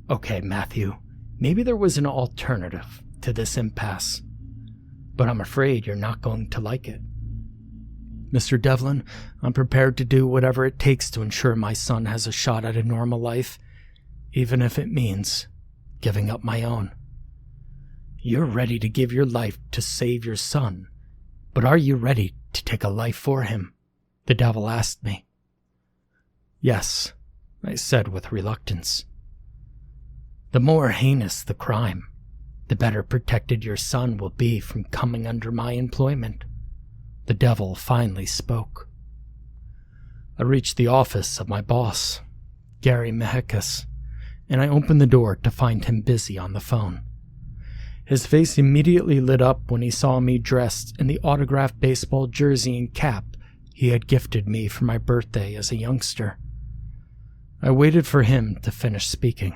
Okay, Matthew, maybe there was an alternative to this impasse, but I'm afraid you're not going to like it. Mr. Devlin, I'm prepared to do whatever it takes to ensure my son has a shot at a normal life, even if it means giving up my own. You're ready to give your life to save your son, but are you ready to take a life for him? The devil asked me. Yes, I said with reluctance. The more heinous the crime, the better protected your son will be from coming under my employment. The devil finally spoke. I reached the office of my boss, Gary Mahekis, and I opened the door to find him busy on the phone. His face immediately lit up when he saw me dressed in the autographed baseball jersey and cap he had gifted me for my birthday as a youngster. I waited for him to finish speaking.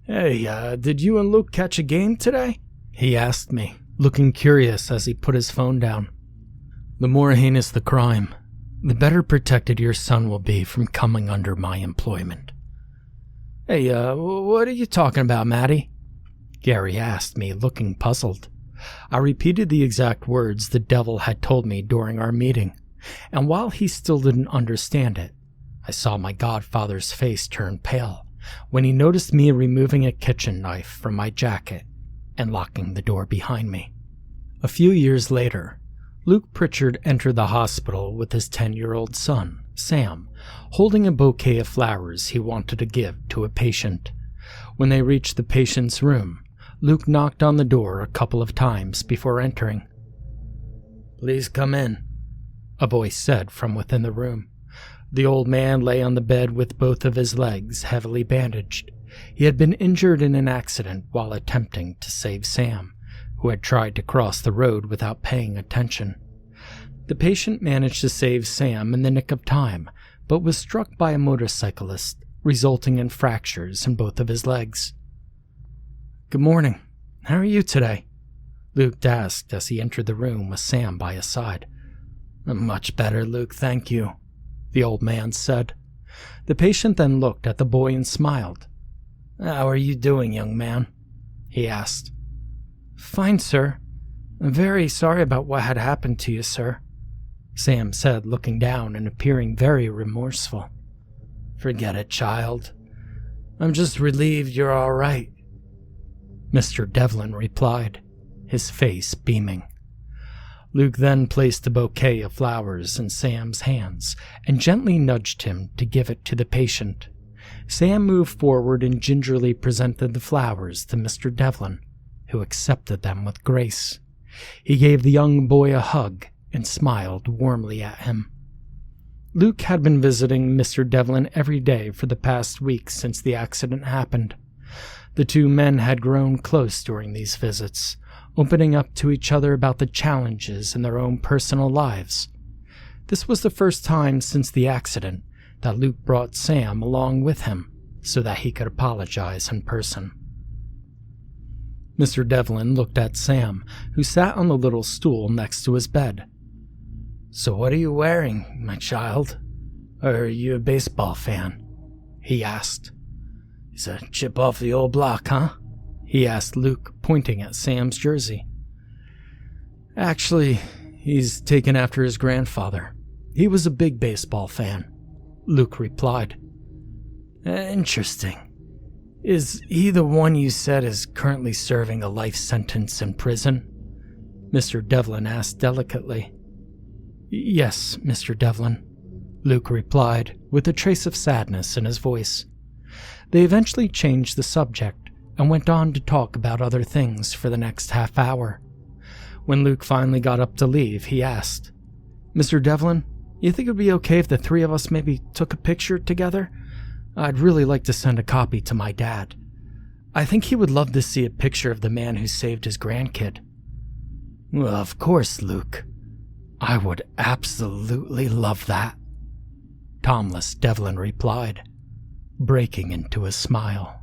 Hey, did you and Luke catch a game today? He asked me, looking curious as he put his phone down. The more heinous the crime, the better protected your son will be from coming under my employment. Hey, what are you talking about, Matty? Gary asked me, looking puzzled. I repeated the exact words the devil had told me during our meeting, and while he still didn't understand it, I saw my godfather's face turn pale when he noticed me removing a kitchen knife from my jacket and locking the door behind me. A few years later, Luke Pritchard entered the hospital with his 10-year-old son, Sam, holding a bouquet of flowers he wanted to give to a patient. When they reached the patient's room, Luke knocked on the door a couple of times before entering. Please come in, a voice said from within the room. The old man lay on the bed with both of his legs heavily bandaged. He had been injured in an accident while attempting to save Sam, who had tried to cross the road without paying attention. The patient managed to save Sam in the nick of time, but was struck by a motorcyclist, resulting in fractures in both of his legs. Good morning. How are you today? Luke asked as he entered the room with Sam by his side. Much better, Luke, thank you, the old man said. The patient then looked at the boy and smiled. How are you doing, young man? He asked. Fine, sir. I'm very sorry about what had happened to you, sir, Sam said, looking down and appearing very remorseful. Forget it, child. I'm just relieved you're all right, Mr. Devlin replied, his face beaming. Luke then placed a bouquet of flowers in Sam's hands and gently nudged him to give it to the patient. Sam moved forward and gingerly presented the flowers to Mr. Devlin, who accepted them with grace. He gave the young boy a hug and smiled warmly at him. Luke had been visiting Mr. Devlin every day for the past week since the accident happened. The two men had grown close during these visits, opening up to each other about the challenges in their own personal lives. This was the first time since the accident that Luke brought Sam along with him so that he could apologize in person. Mr. Devlin looked at Sam, who sat on the little stool next to his bed. "So what are you wearing, my child? Are you a baseball fan?" he asked. "He's a chip off the old block, huh?" he asked Luke, pointing at Sam's jersey. "Actually, he's taken after his grandfather. He was a big baseball fan," Luke replied. "Interesting. Is he the one you said is currently serving a life sentence in prison?" Mr. Devlin asked delicately. "Yes, Mr. Devlin," Luke replied, with a trace of sadness in his voice. They eventually changed the subject and went on to talk about other things for the next half hour. When Luke finally got up to leave, he asked, "Mr. Devlin, you think it would be okay if the three of us maybe took a picture together? I'd really like to send a copy to my dad. I think he would love to see a picture of the man who saved his grandkid." "Well, of course, Luke. I would absolutely love that," Tomless Devlin replied, breaking into a smile.